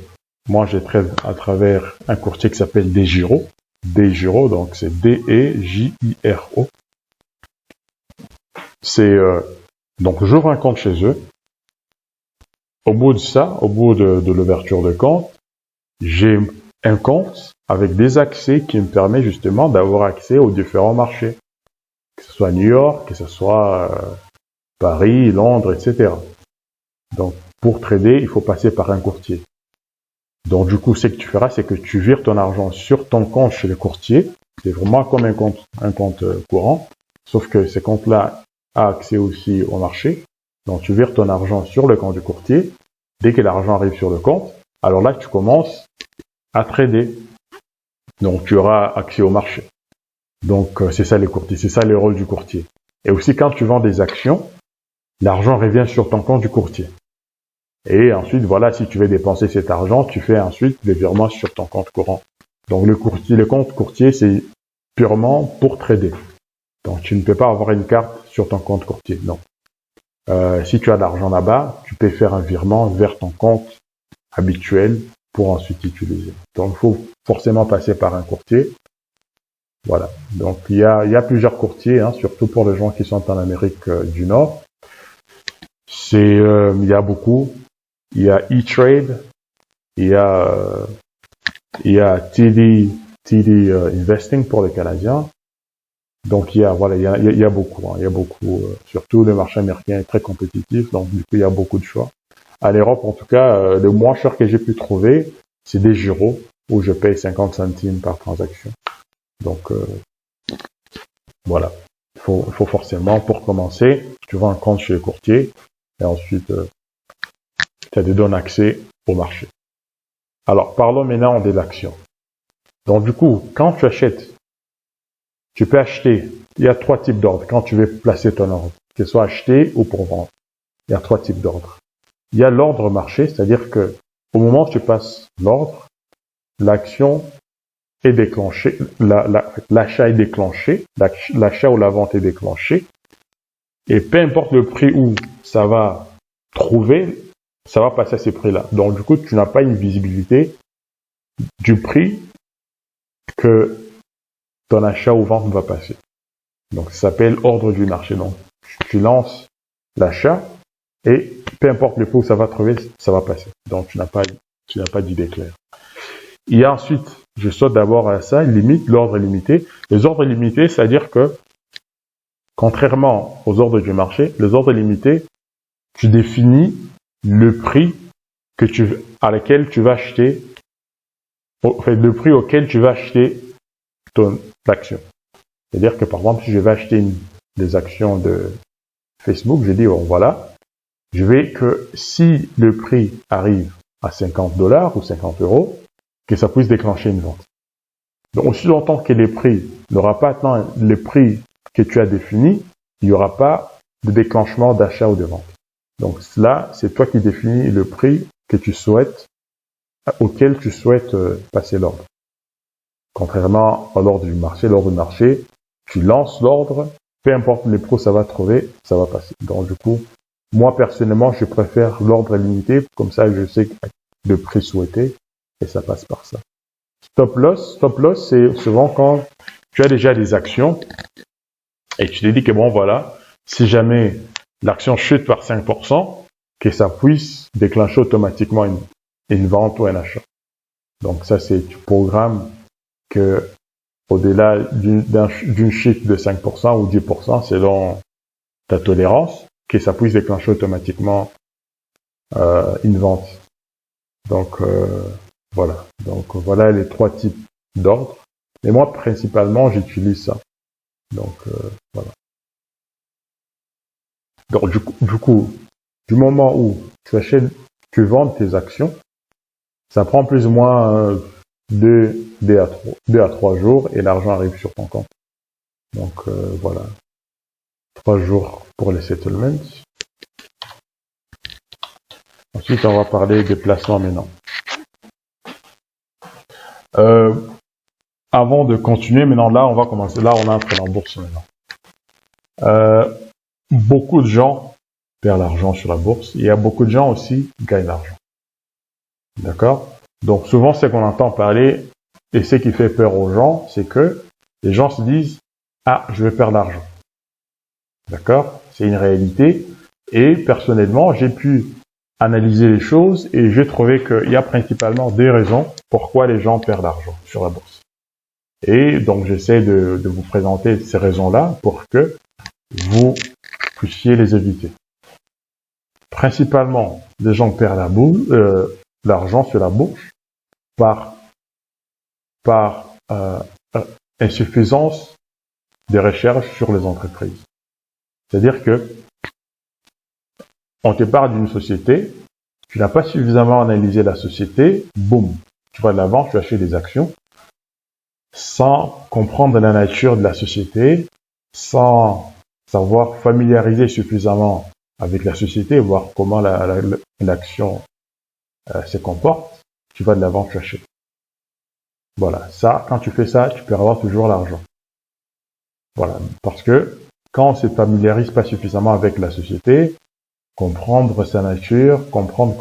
moi, j'ai trade à travers un courtier qui s'appelle DeGiro. DeGiro, donc c'est D-E-J-I-R-O. Donc j'ouvre un compte chez eux. Au bout de ça, au bout de l'ouverture de compte, j'ai un compte avec des accès qui me permet justement d'avoir accès aux différents marchés. Que ce soit New York, que ce soit Paris, Londres, etc. Donc pour trader, il faut passer par un courtier. Donc du coup, ce que tu feras, c'est que tu vires ton argent sur ton compte chez le courtier. C'est vraiment comme un compte courant, sauf que ce compte-là a accès aussi au marché. Donc tu vires ton argent sur le compte du courtier. Dès que l'argent arrive sur le compte, alors là tu commences à trader. Donc tu auras accès au marché. Donc c'est ça les courtiers, c'est ça le rôle du courtier. Et aussi quand tu vends des actions, l'argent revient sur ton compte du courtier. Et ensuite, voilà, si tu veux dépenser cet argent, tu fais ensuite des virements sur ton compte courant. Donc le compte courtier, c'est purement pour trader. Donc tu ne peux pas avoir une carte sur ton compte courtier, non. Si tu as de l'argent là-bas, tu peux faire un virement vers ton compte habituel pour ensuite utiliser. Donc il faut forcément passer par un courtier. Voilà. Donc il y a plusieurs courtiers, hein, surtout pour les gens qui sont en Amérique du Nord. Il y a beaucoup. Il y a E-Trade, il y a TD Investing pour les Canadiens. Donc il y a beaucoup, hein, il y a beaucoup. Surtout le marché américain est très compétitif, donc du coup il y a beaucoup de choix. À l'Europe, en tout cas, le moins cher que j'ai pu trouver, c'est DeGiro, où je paye 50 centimes par transaction. Donc voilà, il faut forcément, pour commencer, tu vends un compte chez le courtier, et ensuite ça te donne accès au marché. Alors, parlons maintenant de l'action. Donc, du coup, quand tu achètes, tu peux acheter, il y a 3 types d'ordres quand tu veux placer ton ordre, que ce soit acheter ou pour vendre. Il y a 3 types d'ordres. Il y a l'ordre marché, c'est-à-dire que au moment où tu passes l'ordre, l'action est déclenchée, l'achat est déclenché, l'achat ou la vente est déclenchée, et peu importe le prix où ça va trouver, ça va passer à ces prix-là. Donc, du coup, tu n'as pas une visibilité du prix que ton achat ou vente va passer. Donc, ça s'appelle ordre du marché. Donc, tu lances l'achat et peu importe le prix où ça va trouver, ça va passer. Donc, tu n'as pas d'idée claire. Il y a ensuite, je saute d'abord à ça, limite, l'ordre limité. Les ordres limités, c'est-à-dire que Contrairement aux ordres du marché, les ordres limités, tu définis le prix à laquelle tu vas acheter, le prix auquel tu vas acheter l'action. C'est-à-dire que par exemple, si je vais acheter des actions de Facebook, je dis, bon, voilà, je vais que si le prix arrive à $50 ou 50 €, que ça puisse déclencher une vente. Donc, aussi longtemps que les prix n'aura pas atteint le prix que tu as défini, il n'y aura pas de déclenchement d'achat ou de vente. Donc là, c'est toi qui définis le prix que tu souhaites, auquel tu souhaites passer l'ordre. Contrairement à l'ordre du marché, tu lances l'ordre, peu importe les pros ça va trouver, ça va passer. Donc du coup, moi personnellement, je préfère l'ordre limité, comme ça je sais le prix souhaité et ça passe par ça. Stop loss, c'est souvent quand tu as déjà des actions et tu te dis que bon voilà, si jamais l'action chute par 5%, que ça puisse déclencher automatiquement une vente ou un achat. Donc ça c'est tu programmes que au-delà d'une chute de 5% ou 10% selon ta tolérance, que ça puisse déclencher automatiquement une vente. Donc voilà. Donc voilà les 3 types d'ordres. Et moi principalement j'utilise ça. Donc voilà. Donc du coup, du moment où tu vends tes actions, ça prend plus ou moins 2 à 3 jours et l'argent arrive sur ton compte. Donc voilà. 3 jours pour les settlements. Ensuite, on va parler des placements maintenant. Avant de continuer, maintenant là, on va commencer. Là, on entre en bourse maintenant. Beaucoup de gens perdent l'argent sur la bourse. Il y a beaucoup de gens aussi qui gagnent l'argent. D'accord? Donc souvent, ce qu'on entend parler et ce qui fait peur aux gens, c'est que les gens se disent « Ah, je vais perdre l'argent ». D'accord? C'est une réalité. Et personnellement, j'ai pu analyser les choses et j'ai trouvé qu'il y a principalement des raisons pourquoi les gens perdent l'argent sur la bourse. Et donc, j'essaie de vous présenter ces raisons-là pour que vous puissiez les éviter. Principalement, les gens perdent l'argent sur la bourse par insuffisance des recherches sur les entreprises. C'est-à-dire que on te parle d'une société, tu n'as pas suffisamment analysé la société, boum, tu vas de l'avant, tu achètes des actions, sans comprendre la nature de la société, sans savoir familiariser suffisamment avec la société, voir comment l'action se comporte, tu vas de l'avant, tu achètes. Voilà, ça, quand tu fais ça, tu peux avoir toujours l'argent. Voilà, parce que quand on ne se familiarise pas suffisamment avec la société, comprendre sa nature, comprendre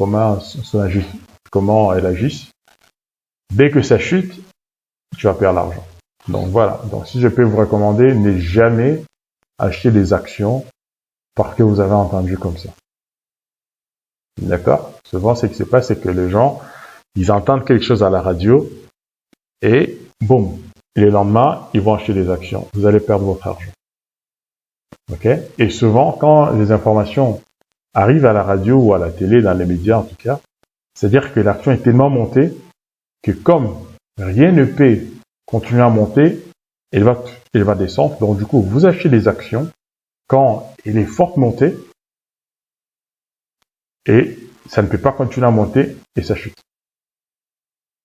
comment elle agisse, dès que ça chute, tu vas perdre l'argent. Donc voilà, donc si je peux vous recommander, ne jamais acheter des actions parce que vous avez entendu comme ça. D'accord? Souvent, ce qui se passe, c'est que les gens, ils entendent quelque chose à la radio et boum, le lendemain, ils vont acheter des actions. Vous allez perdre votre argent. Ok? Et souvent, quand les informations arrivent à la radio ou à la télé, dans les médias en tout cas, c'est-à-dire que l'action est tellement montée que comme rien ne peut continuer à monter, elle va descendre. Donc du coup, vous achetez des actions quand elle est forte montée et ça ne peut pas continuer à monter et ça chute.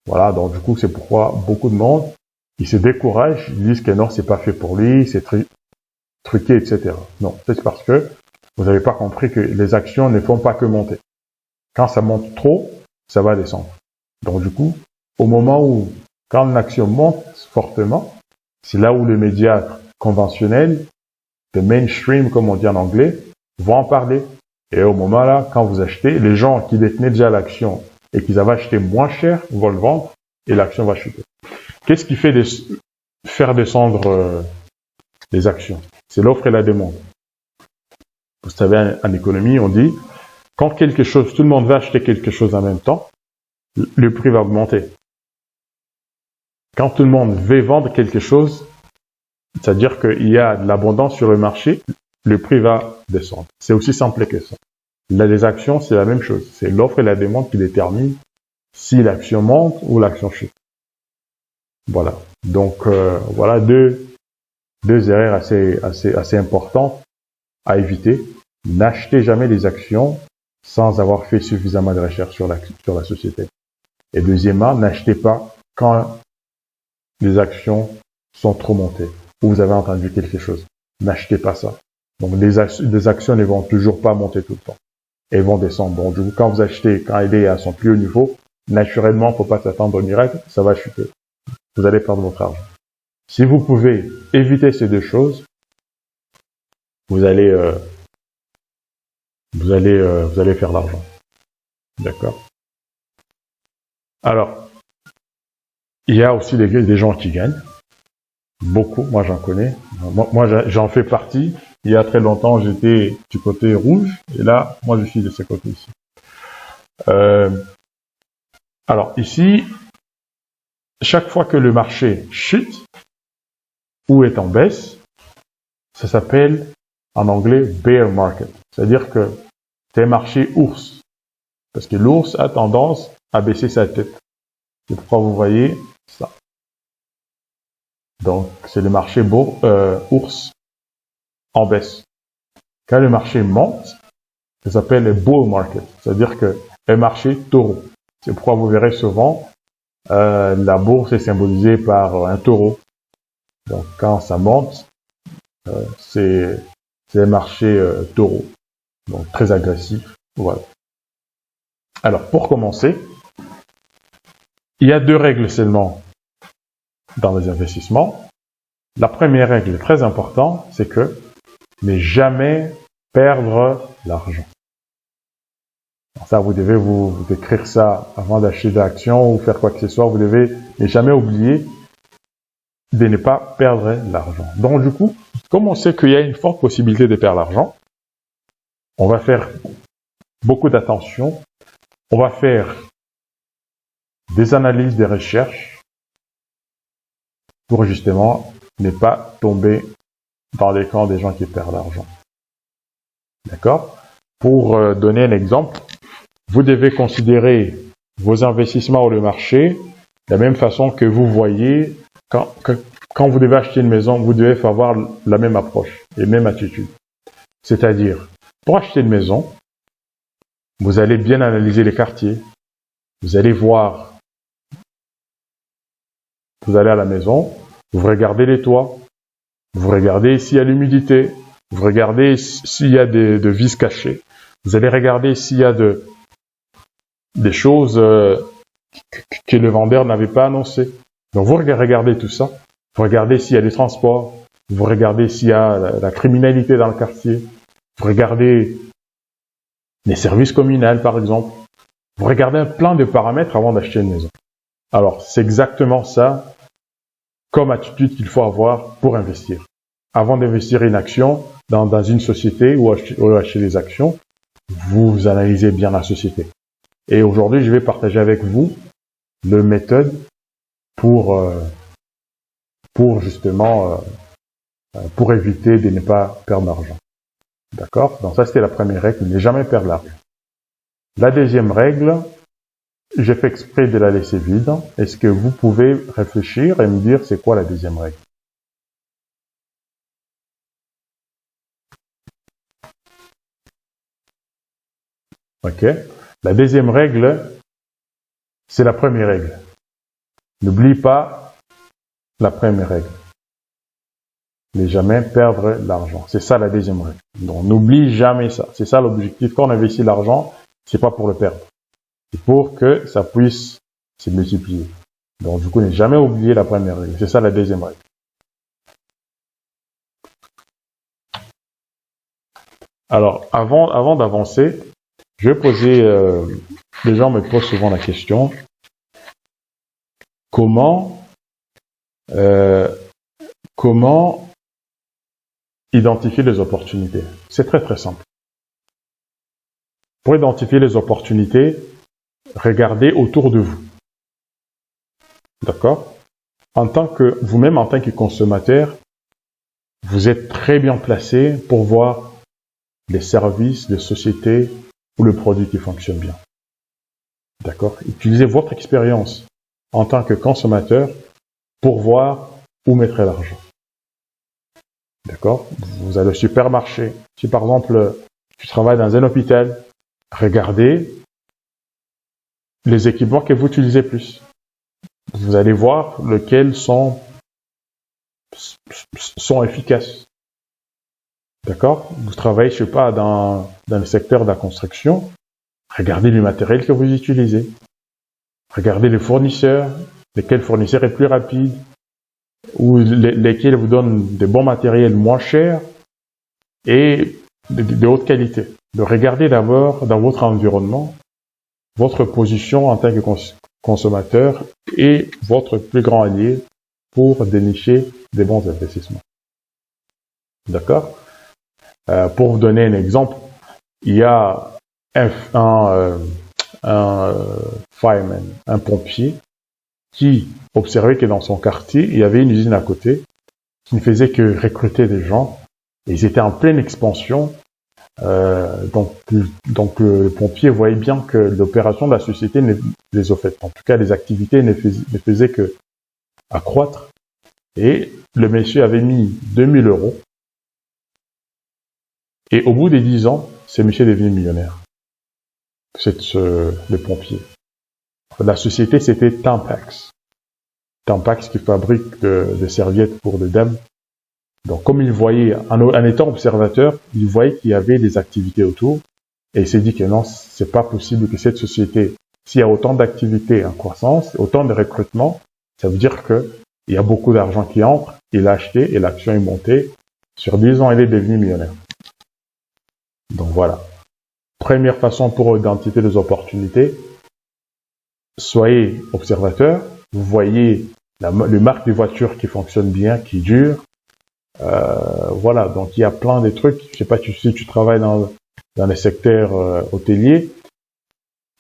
Voilà, donc du coup, c'est pourquoi beaucoup de monde, ils se découragent, ils disent que non, c'est pas fait pour lui, c'est truqué, etc. Non, c'est parce que vous n'avez pas compris que les actions ne font pas que monter. Quand ça monte trop, ça va descendre. Donc du coup, au moment où, quand une action monte fortement, c'est là où les médias conventionnels, le mainstream, comme on dit en anglais, vont en parler. Et au moment là, quand vous achetez, les gens qui détenaient déjà l'action et qu'ils avaient acheté moins cher vont le vendre et l'action va chuter. Qu'est-ce qui fait faire descendre les actions? C'est l'offre et la demande. Vous savez, en économie, on dit, quand tout le monde va acheter quelque chose en même temps, le prix va augmenter. Quand tout le monde veut vendre quelque chose, C'est-à-dire qu'il y a de l'abondance sur le marché, le prix va descendre. C'est aussi simple que ça. Là, les actions, c'est la même chose. C'est l'offre et la demande qui déterminent si l'action monte ou l'action chute. Voilà. Donc, voilà deux erreurs assez importantes à éviter. N'achetez jamais des actions sans avoir fait suffisamment de recherche sur la société. Et deuxièmement, n'achetez pas quand les actions sont trop montées ou vous avez entendu quelque chose. N'achetez pas ça. Donc, des actions ne vont toujours pas monter tout le temps. Elles vont descendre. Donc, du coup, quand vous achetez, quand elle est à son plus haut niveau, naturellement, faut pas s'attendre au miracle, ça va chuter. Vous allez perdre votre argent. Si vous pouvez éviter ces deux choses, vous allez faire l'argent. D'accord? Alors, il y a aussi des gens qui gagnent. Beaucoup, moi j'en connais. Moi j'en fais partie. Il y a très longtemps, j'étais du côté rouge. Et là, moi je suis de ce côté ici. Alors ici, chaque fois que le marché chute ou est en baisse, ça s'appelle en anglais bear market. C'est-à-dire que c'est un marché ours. Parce que l'ours a tendance à baisser sa tête. C'est pourquoi vous voyez ça. Donc, c'est le marché ours en baisse. Quand le marché monte, ça s'appelle le bull market. C'est-à-dire que un marché taureau. C'est pourquoi vous verrez souvent la bourse est symbolisée par un taureau. Donc, quand ça monte, c'est un marché taureau. Donc, très agressif. Voilà. Alors, pour commencer, il y a deux règles seulement dans les investissements. La première règle très importante, c'est que ne jamais perdre l'argent. Ça, vous devez vous écrire ça avant d'acheter des actions ou faire quoi que ce soit. Vous devez ne jamais oublier de ne pas perdre l'argent. Donc, du coup, comme on sait qu'il y a une forte possibilité de perdre l'argent, on va faire beaucoup d'attention. On va faire des analyses, des recherches pour justement ne pas tomber dans les camps des gens qui perdent l'argent. D'accord? Pour donner un exemple, vous devez considérer vos investissements ou le marché de la même façon que vous voyez quand vous devez acheter une maison, vous devez avoir la même approche et même attitude. C'est-à-dire, pour acheter une maison, vous allez bien analyser les quartiers. Vous allez voir, vous allez à la maison, vous regardez les toits, vous regardez s'il y a l'humidité, vous regardez s'il y a de vis cachées, vous allez regarder s'il y a des choses que le vendeur n'avait pas annoncées. Donc vous regardez tout ça, vous regardez s'il y a des transports, vous regardez s'il y a la criminalité dans le quartier, vous regardez les services communaux par exemple. Vous regardez un plein de paramètres avant d'acheter une maison. Alors, c'est exactement ça comme attitude qu'il faut avoir pour investir. Avant d'investir une action dans une société ou acheter des actions, vous analysez bien la société. Et aujourd'hui, je vais partager avec vous le méthode pour justement pour éviter de ne pas perdre d'argent. D'accord? Donc ça, c'était la première règle, ne jamais perdre l'argent. La deuxième règle, j'ai fait exprès de la laisser vide. Est-ce que vous pouvez réfléchir et me dire c'est quoi la deuxième règle? Ok. La deuxième règle, c'est la première règle. N'oublie pas la première règle. Ne jamais perdre l'argent. C'est ça la deuxième règle. Donc n'oublie jamais ça. C'est ça l'objectif. Quand on investit l'argent, c'est pas pour le perdre. C'est pour que ça puisse se multiplier. Donc du coup, ne jamais oublier la première règle. C'est ça la deuxième règle. Alors, avant d'avancer, je vais poser, les gens me posent souvent la question, comment identifier les opportunités? C'est très très simple. Pour identifier les opportunités, regardez autour de vous. D'accord? Vous-même en tant que consommateur, vous êtes très bien placé pour voir les services, les sociétés ou le produit qui fonctionne bien. D'accord? Utilisez votre expérience en tant que consommateur pour voir où mettre l'argent. D'accord? Vous allez au supermarché. Si par exemple, tu travailles dans un hôpital, regardez les équipements que vous utilisez plus. Vous allez voir lesquels sont efficaces. D'accord? Vous travaillez, je sais pas, dans le secteur de la construction. Regardez le matériel que vous utilisez. Regardez les fournisseurs. Lequel fournisseur est plus rapide ou lesquels vous donnent des bons matériels moins chers et de haute qualité. De regarder d'abord dans votre environnement votre position en tant que consommateur et votre plus grand allié pour dénicher des bons investissements. D'accord? Pour vous donner un exemple, il y a un fireman, un pompier, qui observait que dans son quartier, il y avait une usine à côté qui ne faisait que recruter des gens. Et ils étaient en pleine expansion. Donc le pompier voyait bien que l'opération de la société les offrait. En tout cas, les activités ne faisaient que accroître. Et le monsieur avait mis 2000 €. Et au bout des 10 ans, ce monsieur est devenu millionnaire. C'est le pompier. La société, c'était Tampax. Tampax qui fabrique des serviettes pour les dames. Donc, comme il voyait, en étant observateur, il voyait qu'il y avait des activités autour. Et il s'est dit que non, c'est pas possible que cette société, s'il y a autant d'activités en croissance, autant de recrutement, ça veut dire que il y a beaucoup d'argent qui entre. Il a acheté et l'action est montée. Sur 10 ans, il est devenu millionnaire. Donc voilà. Première façon pour identifier les opportunités. Soyez observateur, vous voyez le marque des voitures qui fonctionne bien, qui dure. Voilà, donc il y a plein de trucs. Je sais pas si tu travailles dans les secteurs hôteliers.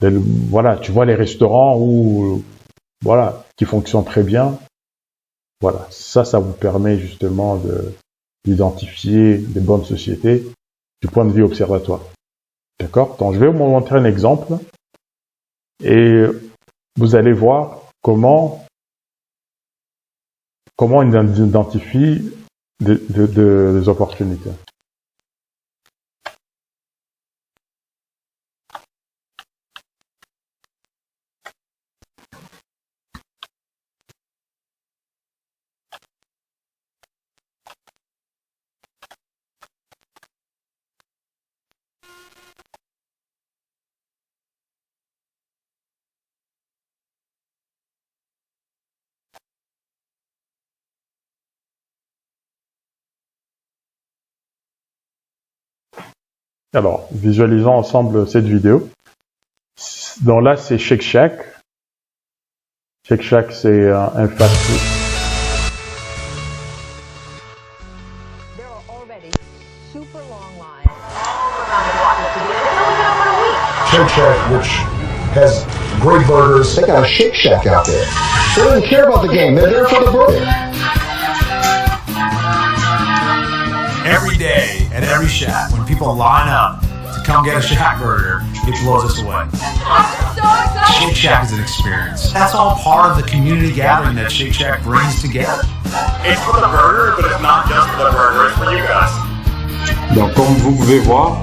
Voilà, tu vois les restaurants voilà, qui fonctionnent très bien. Voilà, ça vous permet justement d'identifier des bonnes sociétés du point de vue observatoire. D'accord? Donc je vais vous montrer un exemple et vous allez voir comment on identifie des opportunités. Alors, visualisons ensemble cette vidéo. Donc là, c'est Shake Shack. Shake Shack, c'est un fast-food. There are already super long lines all around the block. Shake Shack, which has great burgers. They got a Shake Shack out there. They don't even care about the game. They're there for the burger. Every day at every Shack, when people line up to come get a Shack burger, it blows us away. Shake Shack is an experience. That's all part of the community gathering that Shake Shack brings together. It's for the burger, but it's not just for the burger, it's for you guys. Donc comme vous pouvez voir,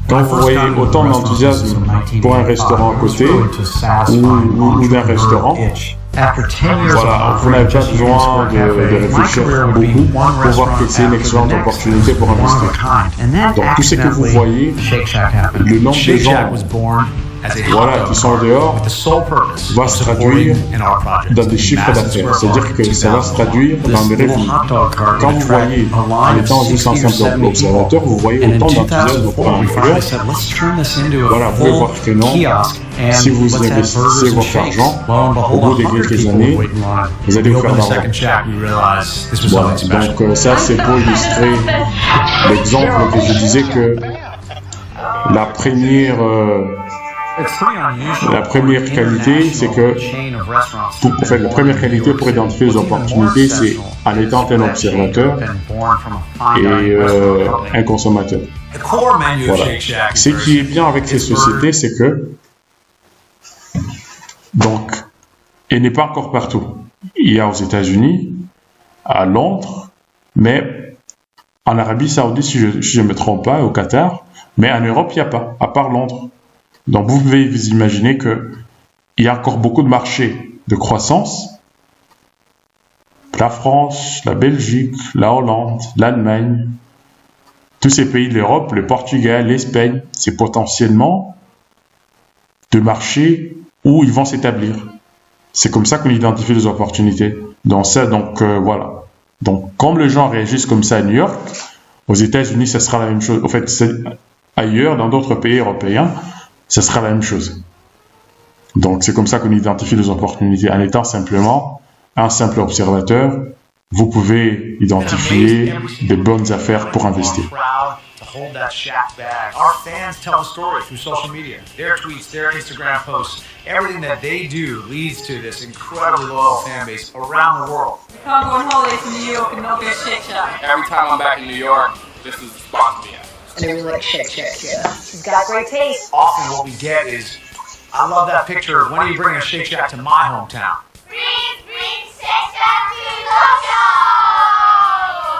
quand vous voyez autant d'enthousiasme pour un restaurant à côté ou d'un restaurant, voilà, vous n'avez pas besoin de réfléchir beaucoup pour voir que c'est une excellente opportunité pour investir. Donc tout ce que vous voyez, le nombre de gens voilà, qui sont dehors va se traduire dans des chiffres d'affaires. C'est-à-dire que ça va se traduire dans des revenus. Quand vous voyez, en étant juste un simple observateur, vous voyez autant d'enthousiasme pour un employeur. Voilà, vous pouvez voir que non. Si vous investissez votre argent, au bout de quelques années, vous allez vous faire d'argent. Voilà, donc ça c'est pour illustrer l'exemple que je disais que la première La première qualité, c'est que, la première qualité pour identifier les opportunités, c'est en étant un observateur et un consommateur. Voilà. Ce qui est bien avec ces sociétés, c'est que, donc, elle n'est pas encore partout. Il y a aux États-Unis, à Londres, mais en Arabie Saoudite, si je ne me trompe pas, au Qatar, mais en Europe, il n'y a pas, à part Londres. Donc, vous pouvez vous imaginer qu'il y a encore beaucoup de marchés de croissance. La France, la Belgique, la Hollande, l'Allemagne, tous ces pays de l'Europe, le Portugal, l'Espagne, c'est potentiellement de marchés où ils vont s'établir. C'est comme ça qu'on identifie les opportunités. Voilà. Donc, comme les gens réagissent comme ça à New York, aux États-Unis, ça sera la même chose. En fait, ailleurs, dans d'autres pays européens, ça sera la même chose. Donc, c'est comme ça qu'on identifie les opportunités. En étant simplement un simple observateur, vous pouvez identifier des bonnes affaires pour investir. Hold that Shaq bag. Our fans tell the story through social media. Their tweets, their Instagram posts, everything that they do leads to this incredibly loyal fan base around the world. Can't go on holiday to New York and not get Shake Shack. Every time I'm back in New York, this is the spot to be at. And they really like Shake Shack, yeah. She's got great taste. Often what we get is, I love that picture of when are you bringing a Shake Shack to my hometown? Bring Shake Shack to Tokyo!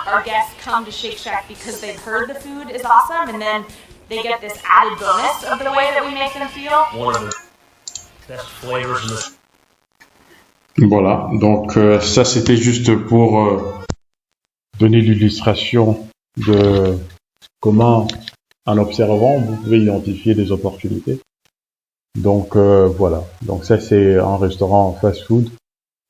Our guests come to Shake Shack because they've heard the food is awesome, and then they get this added bonus of the way that we make them feel. One of the best flavors in this. Voilà, donc ça c'était juste pour donner l'illustration de comment, en observant, vous pouvez identifier des opportunités. Donc voilà, donc ça c'est un restaurant fast-food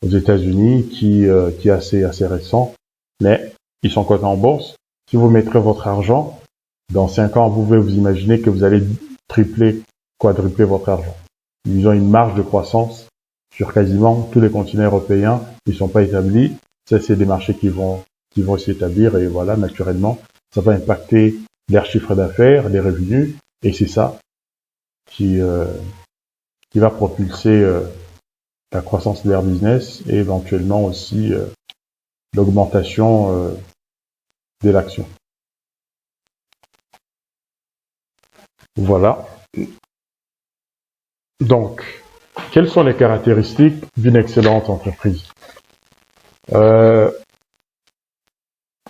aux États-Unis qui est assez récent, mais ils sont cotés en bourse. Si vous mettrez votre argent, dans 5 ans, vous pouvez vous imaginer que vous allez tripler, quadrupler votre argent. Ils ont une marge de croissance sur quasiment tous les continents européens. Ils ne sont pas établis. Ça, c'est des marchés qui vont s'établir et voilà, naturellement, ça va impacter leur chiffre d'affaires, les revenus, et c'est ça qui va propulser la croissance de leur business et éventuellement aussi l'augmentation de l'action. Voilà. Donc, quelles sont les caractéristiques d'une excellente entreprise?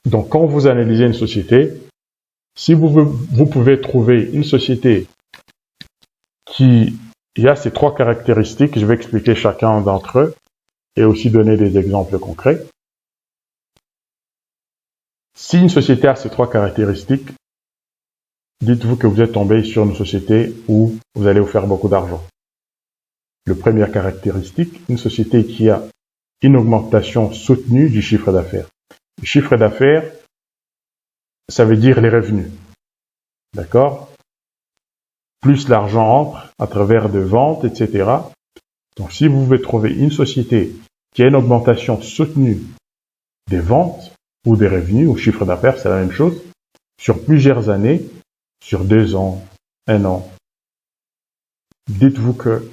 Donc, quand vous analysez une société, si vous pouvez trouver une société qui a ces 3 caractéristiques, je vais expliquer chacun d'entre eux et aussi donner des exemples concrets. Si une société a ces 3 caractéristiques, dites-vous que vous êtes tombé sur une société où vous allez vous faire beaucoup d'argent. La première caractéristique, une société qui a une augmentation soutenue du chiffre d'affaires. Le chiffre d'affaires, ça veut dire les revenus. D'accord? Plus l'argent entre à travers de ventes, etc. Donc, si vous pouvez trouver une société qui a une augmentation soutenue des ventes ou des revenus ou chiffre d'affaires, c'est la même chose, sur plusieurs années, sur 2 ans, 1 an, dites-vous que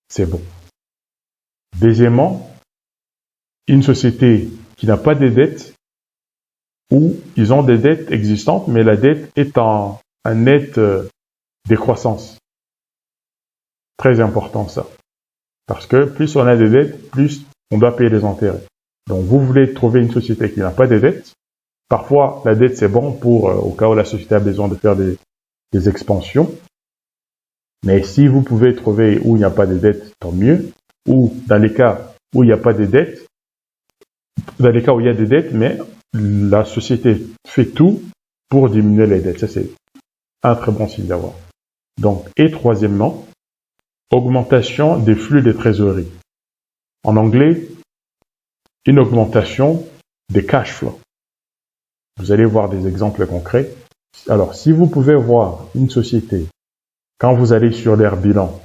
c'est bon. Deuxièmement, une société qui n'a pas de dettes ou ils ont des dettes existantes, mais la dette est en nette décroissance. Très important ça. Parce que plus on a des dettes, plus on doit payer les intérêts. Donc vous voulez trouver une société qui n'a pas de dettes. Parfois, la dette c'est bon pour au cas où la société a besoin de faire des expansions. Mais si vous pouvez trouver où il n'y a pas de dettes, tant mieux. Ou dans les cas où il n'y a pas de dettes, dans les cas où il y a des dettes, mais la société fait tout pour diminuer les dettes. Ça, c'est un très bon signe d'avoir. Donc, et troisièmement, augmentation des flux de trésorerie. En anglais, une augmentation des cash flows. Vous allez voir des exemples concrets. Alors, si vous pouvez voir une société, quand vous allez sur leur bilan,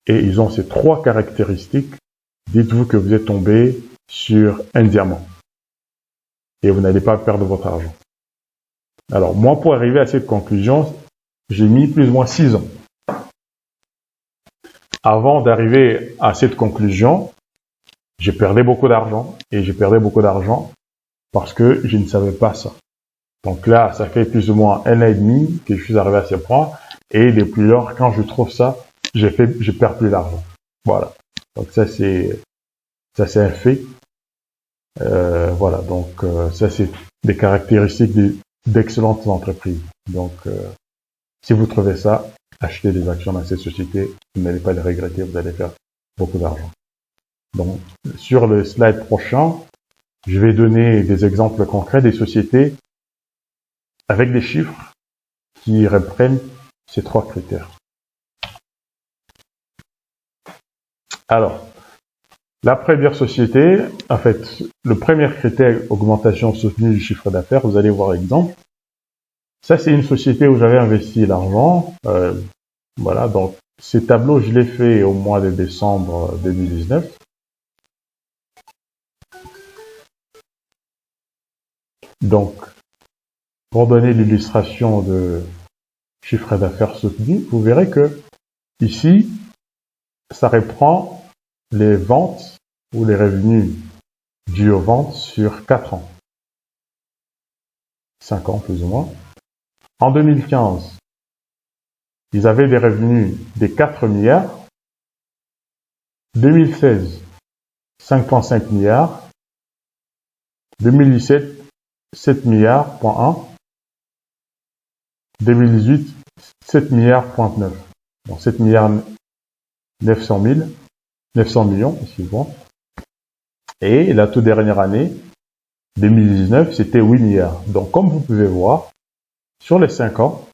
et ils ont ces 3 caractéristiques, dites-vous que vous êtes tombé sur un diamant. Et vous n'allez pas perdre votre argent. Alors, moi, pour arriver à cette conclusion, j'ai mis plus ou moins 6 ans. Avant d'arriver à cette conclusion, j'ai perdu beaucoup d'argent. Et j'ai perdu beaucoup d'argent parce que je ne savais pas ça. Donc là, ça fait plus ou moins 1 an et demi que je suis arrivé à ce point. Et depuis lors, quand je trouve ça, je perds plus d'argent. Voilà. Donc ça, c'est un fait. Voilà. Donc ça, c'est des caractéristiques d'excellentes entreprises. Donc, si vous trouvez ça, achetez des actions dans cette société. Vous n'allez pas les regretter. Vous allez faire beaucoup d'argent. Donc, sur le slide prochain, je vais donner des exemples concrets des sociétés avec des chiffres qui reprennent ces 3 critères. Alors, la première société, en fait, le premier critère, augmentation soutenue du chiffre d'affaires, vous allez voir l'exemple. Ça, c'est une société où j'avais investi l'argent. Voilà, donc ces tableaux, je les fait au mois de décembre 2019. Donc, pour donner l'illustration de chiffre d'affaires soutenu, vous verrez que ici, ça reprend les ventes ou les revenus dus aux ventes sur 4 ans. 5 ans plus ou moins. En 2015, ils avaient des revenus des 4 milliards. 2016, 5,5 milliards. 2017, 7 milliards, point 1. 2018, 7 milliards, point 9. Donc 7 milliards 900 millions, excusez-moi. Et la toute dernière année, 2019, c'était 8 milliards. Donc comme vous pouvez voir, sur les 5 ans,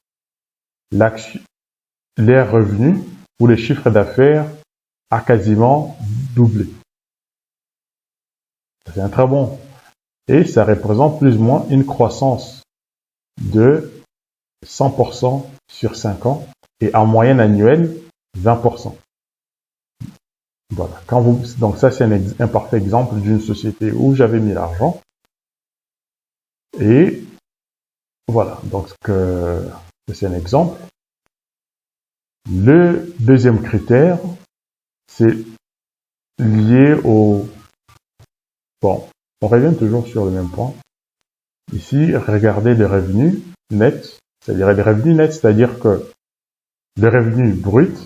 les revenus ou les chiffres d'affaires a quasiment doublé. C'est un très bon. Et ça représente plus ou moins une croissance de 100% sur 5 ans et en moyenne annuelle 20%. Voilà. Donc ça, c'est un parfait exemple d'une société où j'avais mis l'argent. Et voilà. Donc c'est un exemple. Le deuxième critère, c'est lié au... Bon, on revient toujours sur le même point. Ici, regardez les revenus nets, c'est-à-dire les revenus nets, c'est-à-dire que les revenus bruts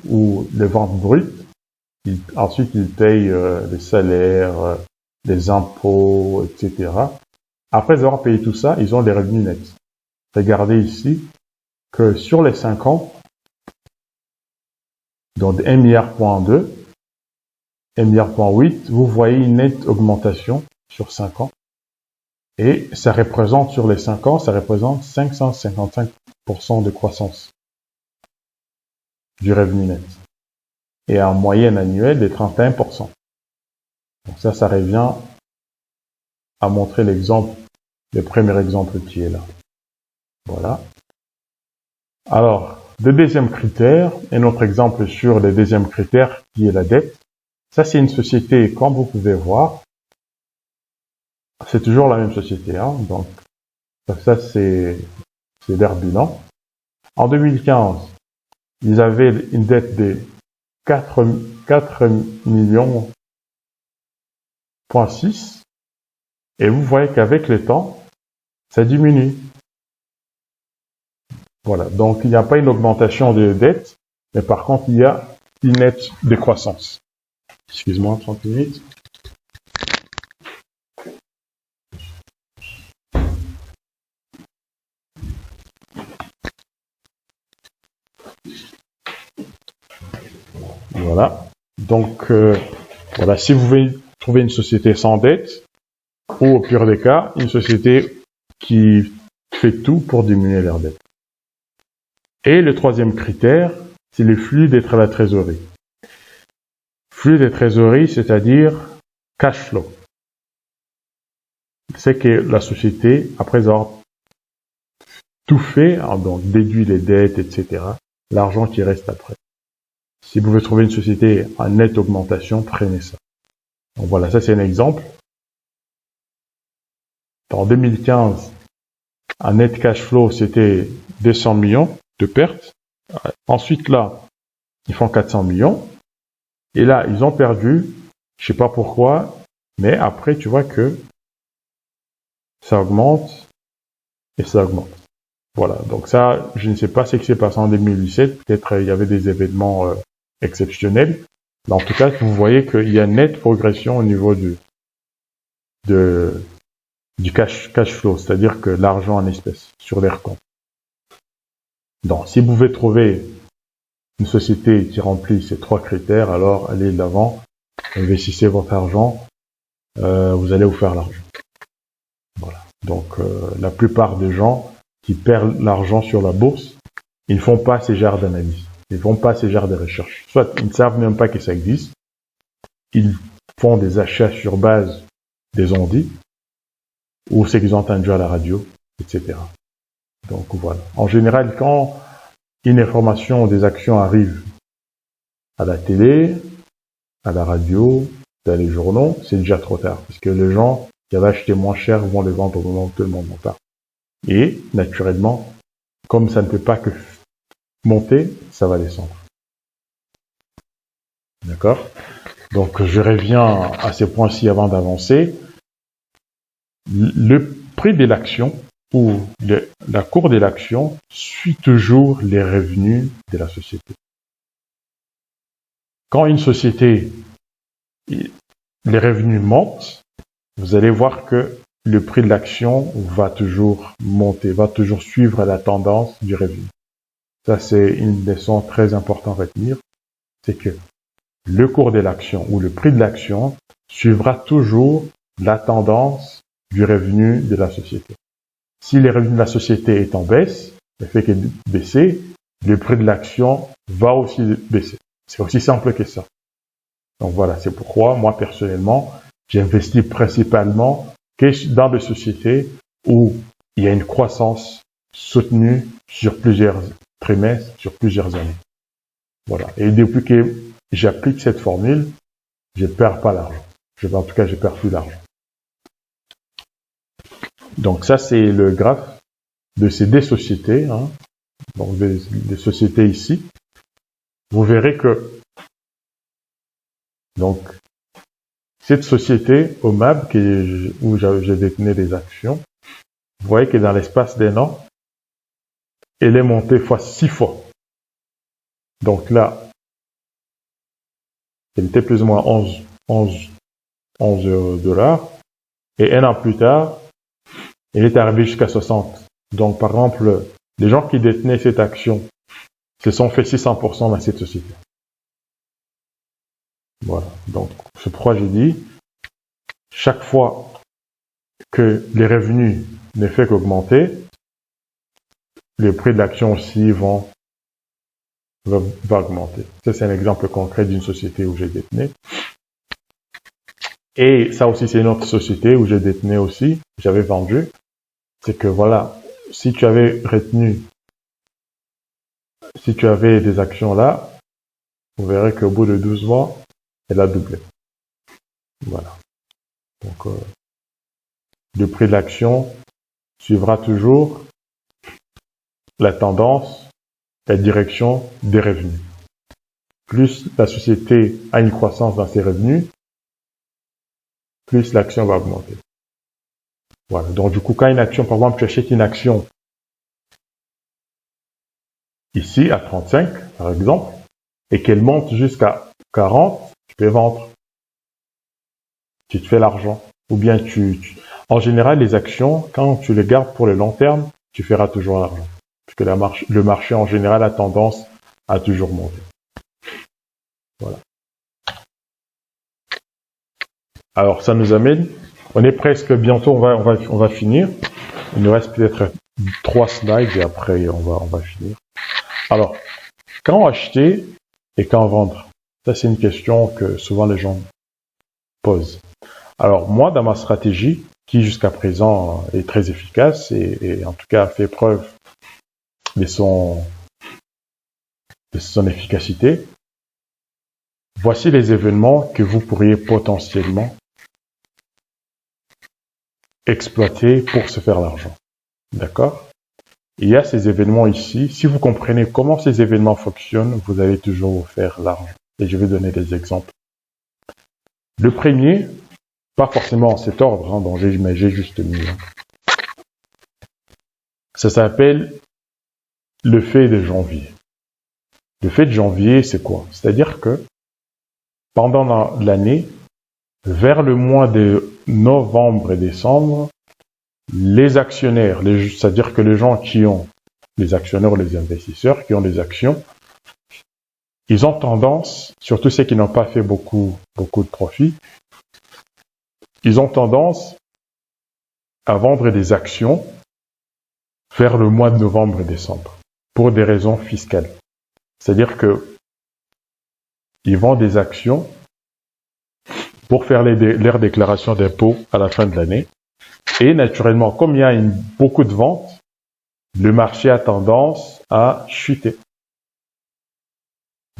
ou les ventes brutes, ensuite ils payent les salaires, les impôts, etc. Après avoir payé tout ça, ils ont des revenus nets. Regardez ici que sur les 5 ans, donc 1,2 milliard, 1,8 milliard, vous voyez une nette augmentation sur 5 ans. Et ça représente, sur les 5 ans, ça représente 555% de croissance du revenu net. Et en moyenne annuelle de 31%. Donc ça revient à montrer l'exemple, le premier exemple qui est là. Voilà. Alors, le deuxième critère, un autre exemple sur le deuxième critère qui est la dette. Ça, c'est une société, comme vous pouvez voir, c'est toujours la même société. Hein, donc, ça, c'est leur bilan. En 2015, ils avaient une dette de 4 millions, .6. Et vous voyez qu'avec le temps, ça diminue. Voilà. Donc, il n'y a pas une augmentation de dette, mais par contre, il y a une nette décroissance. Excuse-moi, 30 minutes. Voilà. Donc, voilà, si vous voulez trouver une société sans dette, ou au pire des cas, une société qui fait tout pour diminuer leur dette. Et le troisième critère, c'est les flux de la trésorerie. Flux de trésorerie, c'est-à-dire cash flow. C'est que la société, après avoir tout fait, donc déduit les dettes, etc., l'argent qui reste après. Si vous voulez trouver une société en nette augmentation, prenez ça. Donc voilà, ça c'est un exemple. En 2015, un net cash flow, c'était 200 millions. de pertes. Ensuite, là, ils font 400 millions. Et là, ils ont perdu, je sais pas pourquoi, mais après, tu vois que ça augmente et ça augmente. Voilà. Donc ça, je ne sais pas ce qui s'est passé en 2017. Peut-être il y avait des événements exceptionnels. Mais en tout cas, vous voyez qu'il y a une nette progression au niveau du cash flow, c'est-à-dire que l'argent en espèces sur les comptes. Donc, si vous pouvez trouver une société qui remplit ces 3 critères, alors allez de l'avant, investissez votre argent, vous allez vous faire l'argent. Voilà. Donc, la plupart des gens qui perdent l'argent sur la bourse, ils ne font pas ces genres d'analyse, ils ne font pas ces genres de recherches. Soit ils ne savent même pas que ça existe, ils font des achats sur base des on-dit, ou c'est qu'ils ont entendu à la radio, etc. Donc voilà. En général, quand une information ou des actions arrivent à la télé, à la radio, dans les journaux, c'est déjà trop tard. Parce que les gens qui avaient acheté moins cher vont les vendre au moment où tout le monde en parle. Et, naturellement, comme ça ne peut pas que monter, ça va descendre. D'accord? Donc, je reviens à ces points-ci avant d'avancer. Le prix de l'action ou la cour de l'action suit toujours les revenus de la société. Quand une société, les revenus montent, vous allez voir que le prix de l'action va toujours monter, va toujours suivre la tendance du revenu. Ça, c'est une leçon très importante à retenir. C'est que le cours de l'action ou le prix de l'action suivra toujours la tendance du revenu de la société. Si le revenu de la société est en baisse, ne fait que baisser, le prix de l'action va aussi baisser. C'est aussi simple que ça. Donc voilà, c'est pourquoi moi personnellement, j'investis principalement que dans des sociétés où il y a une croissance soutenue sur plusieurs trimestres, sur plusieurs années. Voilà. Et depuis que j'applique cette formule, je perds pas l'argent. En tout cas, je perds plus l'argent. Donc ça, c'est le graphe de ces deux sociétés, hein. Donc des sociétés ici. Vous verrez que donc cette société OMAB où j'ai détenu des actions, vous voyez que dans l'espace d'un an, elle est montée 6 fois. Donc là, elle était plus ou moins 11 $. Et un an plus tard, elle est arrivée jusqu'à 60. Donc, par exemple, les gens qui détenaient cette action se sont fait 600% dans cette société. Voilà. Donc, c'est pourquoi j'ai dit, chaque fois que les revenus ne fait qu'augmenter, les prix de l'action aussi va augmenter. Ça, c'est un exemple concret d'une société où j'ai détenu. Et ça aussi, c'est une autre société où j'ai détenu aussi, j'avais vendu. C'est que voilà, si tu avais des actions là, vous verrez qu'au bout de 12 mois, elle a doublé. Voilà. Donc, le prix de l'action suivra toujours la tendance, la direction des revenus. Plus la société a une croissance dans ses revenus, plus l'action va augmenter. Voilà. Donc, du coup, quand une action, par exemple, tu achètes une action ici à 35, par exemple, et qu'elle monte jusqu'à 40, tu peux vendre. Tu te fais l'argent. Ou bien en général, les actions, quand tu les gardes pour le long terme, tu feras toujours l'argent. Parce que le marché, en général, a tendance à toujours monter. Voilà. Alors, ça nous amène, on est presque bientôt, on va finir. Il nous reste peut-être 3 slides et après, on va finir. Alors, quand acheter et quand vendre? Ça, c'est une question que souvent les gens posent. Alors, moi, dans ma stratégie, qui jusqu'à présent est très efficace et en tout cas a fait preuve de son efficacité, voici les événements que vous pourriez potentiellement exploiter pour se faire l'argent. D'accord? Il y a ces événements ici. Si vous comprenez comment ces événements fonctionnent, vous allez toujours vous faire l'argent. Et je vais donner des exemples. Le premier, pas forcément en cet ordre, mais j'ai juste mis. Ça s'appelle le fait de janvier. Le fait de janvier, c'est quoi? C'est-à-dire que pendant l'année, vers le mois de novembre et décembre, les actionnaires, c'est-à-dire que les gens qui ont, les actionnaires ou les investisseurs qui ont des actions, ils ont tendance, surtout ceux qui n'ont pas fait beaucoup de profit, ils ont tendance à vendre des actions vers le mois de novembre et décembre, pour des raisons fiscales. C'est-à-dire que ils vendent des actions pour faire leur déclaration d'impôt à la fin de l'année. Et naturellement, comme il y a beaucoup de ventes, le marché a tendance à chuter.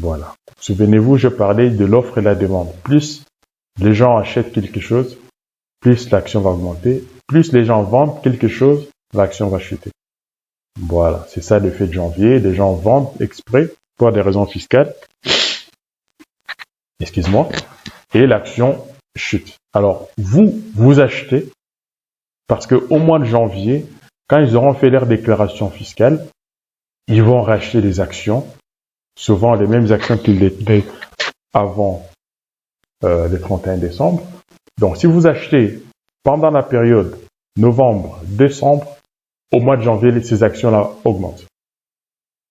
Voilà. Souvenez-vous, je parlais de l'offre et la demande. Plus les gens achètent quelque chose, plus l'action va augmenter. Plus les gens vendent quelque chose, l'action va chuter. Voilà, c'est ça l'effet de janvier. Les gens vendent exprès pour des raisons fiscales. Excuse-moi. Et l'action chute. Alors, vous achetez parce que au mois de janvier, quand ils auront fait leur déclaration fiscale, ils vont racheter des actions, souvent les mêmes actions qu'ils étaient avant le 31 décembre. Donc, si vous achetez pendant la période novembre, décembre, au mois de janvier, ces actions-là augmentent.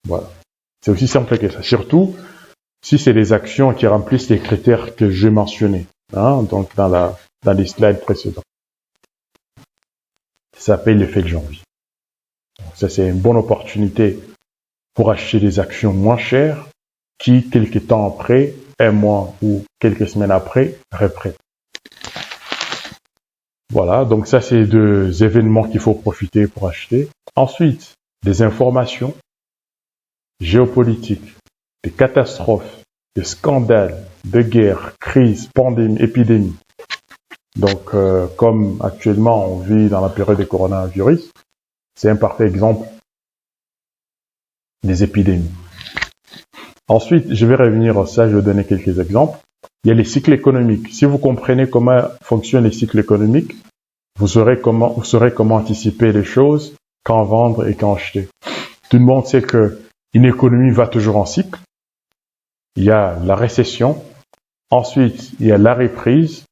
Voilà. C'est aussi simple que ça. Surtout, si c'est des actions qui remplissent les critères que j'ai mentionnés, donc dans les slides précédents. Ça s'appelle l'effet de janvier. Donc, ça, c'est une bonne opportunité pour acheter des actions moins chères qui, quelques temps après, un mois ou quelques semaines après, reprennent. Voilà, donc ça, c'est deux événements qu'il faut profiter pour acheter. Ensuite, des informations géopolitiques, des catastrophes, des scandales, de guerres, crises, pandémies, épidémies. Donc, comme actuellement on vit dans la période des coronavirus, c'est un parfait exemple des épidémies. Ensuite, je vais revenir à ça, je vais donner quelques exemples. Il y a les cycles économiques. Si vous comprenez comment fonctionnent les cycles économiques, vous saurez comment anticiper les choses, quand vendre et quand acheter. Tout le monde sait que une économie va toujours en cycle. Il y a la récession, ensuite il y a la reprise,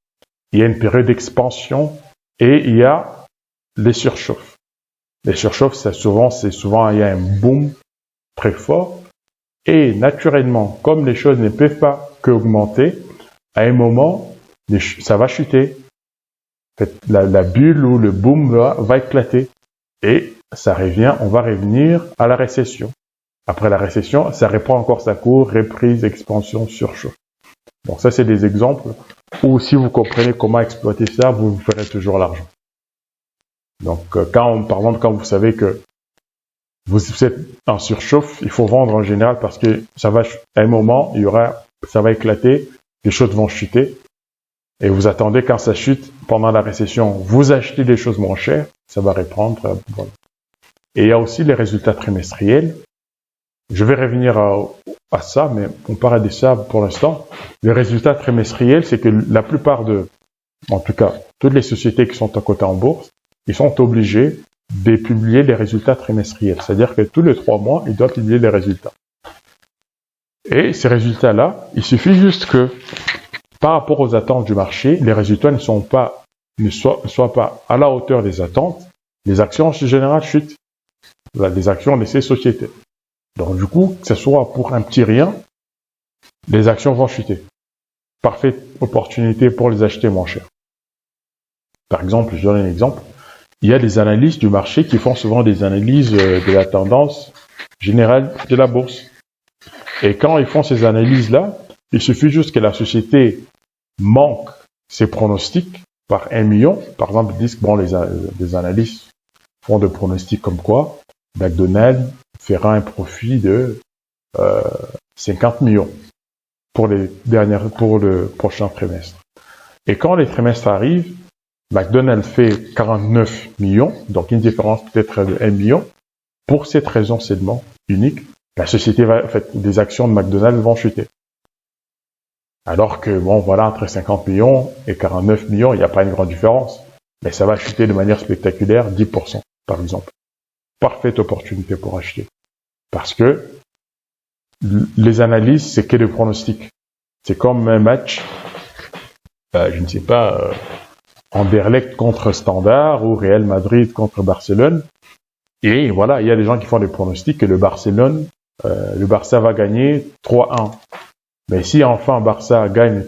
il y a une période d'expansion et il y a les surchauffes. Les surchauffes, c'est souvent il y a un boom très fort et naturellement, comme les choses ne peuvent pas qu'augmenter, à un moment, ça va chuter. En fait, la bulle ou le boom va éclater et on va revenir à la récession. Après la récession, ça reprend encore sa courbe, reprise, expansion, surchauffe. Donc ça, c'est des exemples où si vous comprenez comment exploiter ça, vous ferez toujours l'argent. Donc par exemple, quand vous savez que vous êtes en surchauffe, il faut vendre en général parce que à un moment, ça va éclater, les choses vont chuter. Et vous attendez quand ça chute pendant la récession, vous achetez des choses moins chères, ça va reprendre. Voilà. Et il y a aussi les résultats trimestriels. Je vais revenir à ça, mais on parle de ça pour l'instant. Les résultats trimestriels, c'est que la plupart en tout cas, toutes les sociétés qui sont cotées en bourse, ils sont obligés de publier les résultats trimestriels. C'est-à-dire que tous les 3 mois, ils doivent publier les résultats. Et ces résultats-là, il suffit juste que, par rapport aux attentes du marché, les résultats ne soient pas à la hauteur des attentes. Les actions en général chutent. Les actions de ces sociétés. Donc du coup, que ce soit pour un petit rien, les actions vont chuter. Parfaite opportunité pour les acheter moins cher. Par exemple, je donne un exemple. Il y a des analystes du marché qui font souvent des analyses de la tendance générale de la bourse. Et quand ils font ces analyses-là, il suffit juste que la société manque ses pronostics par 1 million. Par exemple, ils disent que les analystes font des pronostics comme quoi McDonald's fera un profit de 50 millions pour le prochain trimestre. Et quand les trimestres arrivent, McDonald's fait 49 millions, donc une différence peut-être de 1 million, pour cette raison seulement, unique, la société va, en fait, des actions de McDonald's vont chuter. Alors que, bon, voilà, entre 50 millions et 49 millions, il n'y a pas une grande différence. Mais ça va chuter de manière spectaculaire, 10%, par exemple. Parfaite opportunité pour acheter. Parce que les analyses, c'est que des pronostics. C'est comme un match, je ne sais pas, Anderlecht contre Standard ou Real Madrid contre Barcelone. Et voilà, il y a des gens qui font des pronostics que le Barça va gagner 3-1. Mais si enfin Barça gagne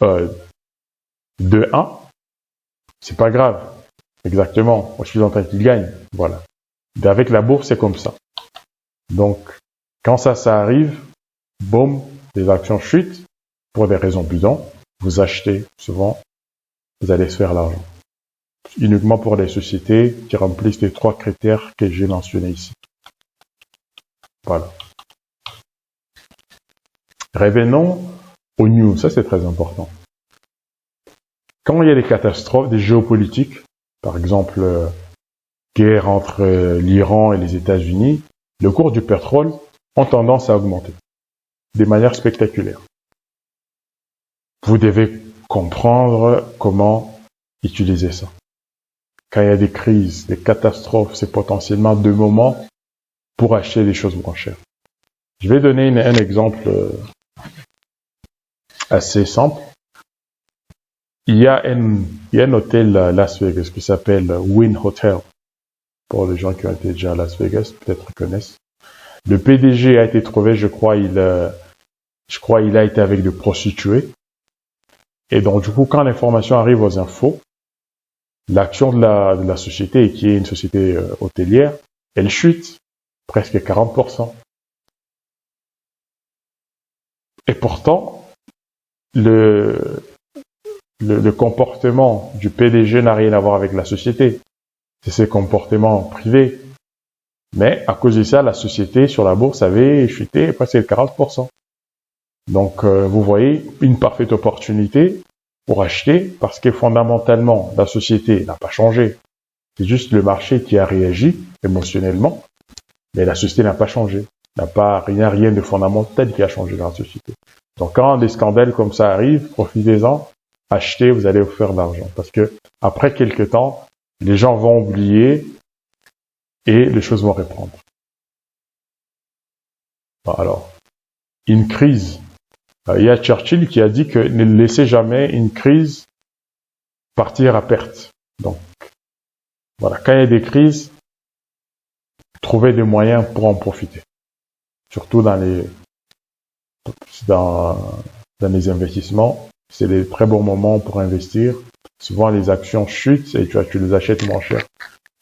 2-1, c'est pas grave. Exactement. Moi, je suis en train qu'il gagne. Voilà. Et avec la bourse, c'est comme ça. Donc, quand ça arrive, boum, les actions chutent pour des raisons bidons. Vous achetez souvent, vous allez se faire l'argent. Uniquement pour les sociétés qui remplissent les 3 critères que j'ai mentionnés ici. Voilà. Revenons aux news, ça c'est très important. Quand il y a des catastrophes, des géopolitiques, par exemple, guerre entre l'Iran et les États-Unis, le cours du pétrole ont tendance à augmenter de manière spectaculaire. Vous devez comprendre comment utiliser ça. Quand il y a des crises, des catastrophes, c'est potentiellement 2 moments pour acheter des choses moins chères. Je vais donner un exemple assez simple. Il y a un hôtel à Las Vegas qui s'appelle Wynn Hotel. Pour les gens qui ont été déjà à Las Vegas, peut-être connaissent. Le PDG a été trouvé, je crois, il a été avec des prostituées. Et donc, du coup, quand l'information arrive aux infos, l'action de la société, qui est une société hôtelière, elle chute presque 40%. Et pourtant, le comportement du PDG n'a rien à voir avec la société. C'est ses comportements privés. Mais à cause de ça, la société sur la bourse avait chuté presque 40%. Donc, vous voyez, une parfaite opportunité pour acheter parce que fondamentalement, la société n'a pas changé. C'est juste le marché qui a réagi émotionnellement, mais la société n'a pas changé. N'a pas rien de fondamental qui a changé dans la société. Donc, quand des scandales comme ça arrivent, profitez-en, achetez, vous allez vous faire de l'argent. Parce que après quelques temps, les gens vont oublier et les choses vont reprendre. Alors, une crise. Il y a Churchill qui a dit que ne laissez jamais une crise partir à perte. Donc, voilà, quand il y a des crises, trouvez des moyens pour en profiter. Surtout dans les investissements, c'est des très bons moments pour investir. Souvent, les actions chutent et tu les achètes moins cher.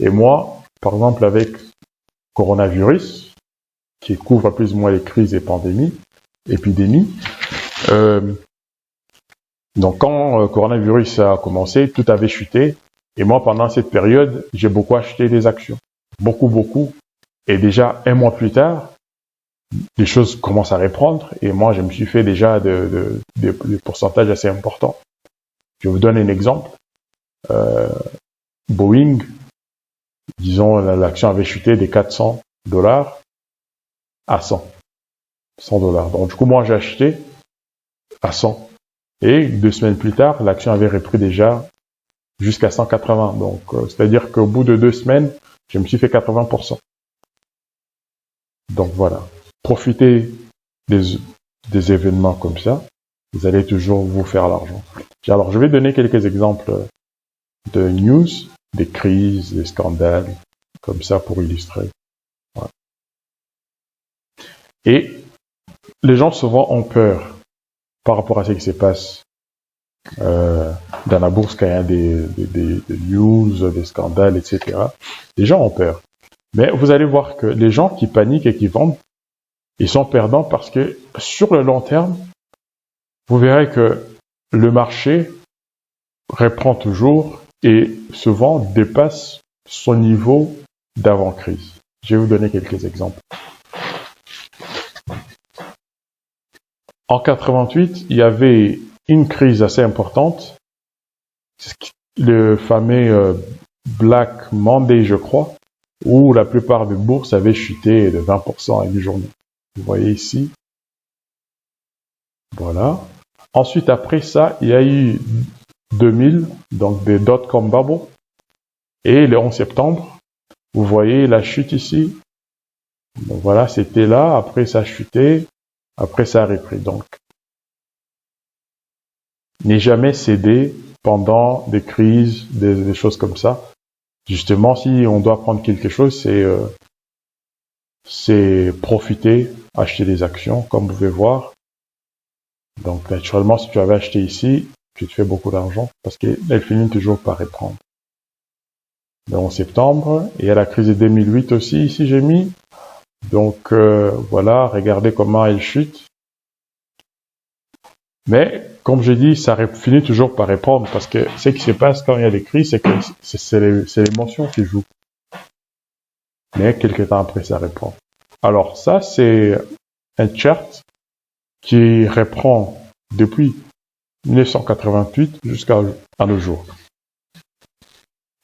Et moi, par exemple, avec coronavirus, qui couvre plus ou moins les crises et épidémies, donc quand coronavirus a commencé, tout avait chuté. Et moi, pendant cette période, j'ai beaucoup acheté des actions. Beaucoup. Et déjà, 1 mois plus tard, les choses commencent à reprendre. Et moi, je me suis fait déjà des pourcentages assez importants. Je vous donne un exemple. Boeing, disons, l'action avait chuté des $400 à $100. Donc, du coup, moi, j'ai acheté à 100. Et 2 semaines plus tard, l'action avait repris déjà jusqu'à 180. Donc, c'est-à-dire qu'au bout de 2 semaines, je me suis fait 80%. Donc, voilà. Profitez des événements comme ça. Vous allez toujours vous faire l'argent. Alors, je vais donner quelques exemples de news, des crises, des scandales, comme ça pour illustrer. Voilà. Et les gens souvent ont peur par rapport à ce qui se passe dans la bourse quand il y a des news, des scandales, etc. Les gens ont peur. Mais vous allez voir que les gens qui paniquent et qui vendent, ils sont perdants parce que sur le long terme, vous verrez que le marché reprend toujours et souvent dépasse son niveau d'avant-crise. Je vais vous donner quelques exemples. En 88, il y avait une crise assez importante, le fameux Black Monday, je crois, où la plupart des bourses avaient chuté de 20% à une journée. Vous voyez ici. Voilà. Ensuite, après ça, il y a eu 2000, donc des dot-com bubble. Et le 11 septembre, vous voyez la chute ici. Donc voilà, c'était là. Après, ça a chuté. Après, ça a repris. Donc, n'est jamais cédé pendant des crises, des choses comme ça. Justement, si on doit prendre quelque chose, c'est profiter, acheter des actions, comme vous pouvez voir. Donc, naturellement, si tu avais acheté ici, tu te fais beaucoup d'argent parce qu'elle finit toujours par reprendre. Le 11 septembre, et il y a la crise de 2008 aussi, ici j'ai mis. Donc, voilà, regardez comment elle chute. Mais, comme je dis, ça finit toujours par reprendre parce que ce qui se passe quand il y a des crises, c'est que c'est l'émotion qui joue. Mais quelques temps après, ça reprend. Alors, ça, c'est un chart qui reprend depuis 1988 jusqu'à nos jours.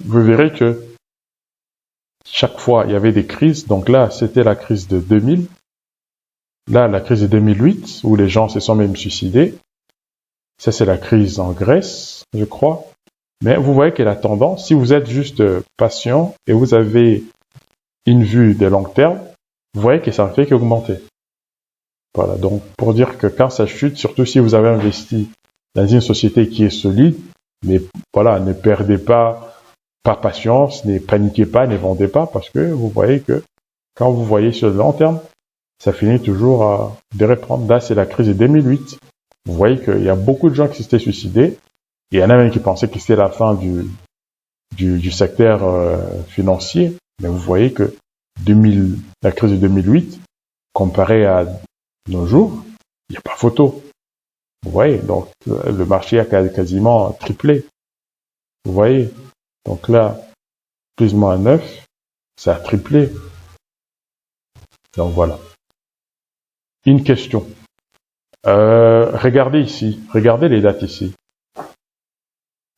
Vous verrez que chaque fois, il y avait des crises. Donc là, c'était la crise de 2000. Là, la crise de 2008, où les gens se sont même suicidés. Ça, c'est la crise en Grèce, je crois. Mais vous voyez que la tendance, si vous êtes juste patient et vous avez une vue de long terme, vous voyez que ça ne fait qu'augmenter. Voilà, donc pour dire que quand ça chute, surtout si vous avez investi dans une société qui est solide, mais voilà, ne perdez pas patience, ne paniquez pas, ne vendez pas, parce que vous voyez que quand vous voyez sur le long terme, ça finit toujours de reprendre. Là, c'est la crise de 2008. Vous voyez qu'il y a beaucoup de gens qui s'étaient suicidés. Il y en a même qui pensaient que c'était la fin du secteur financier. Mais vous voyez que la crise de 2008, comparée à nos jours, il n'y a pas photo. Vous voyez, donc le marché a quasiment triplé. Vous voyez, donc là, plus ou moins 9, ça a triplé. Donc voilà. Une question. Regardez ici, regardez les dates ici.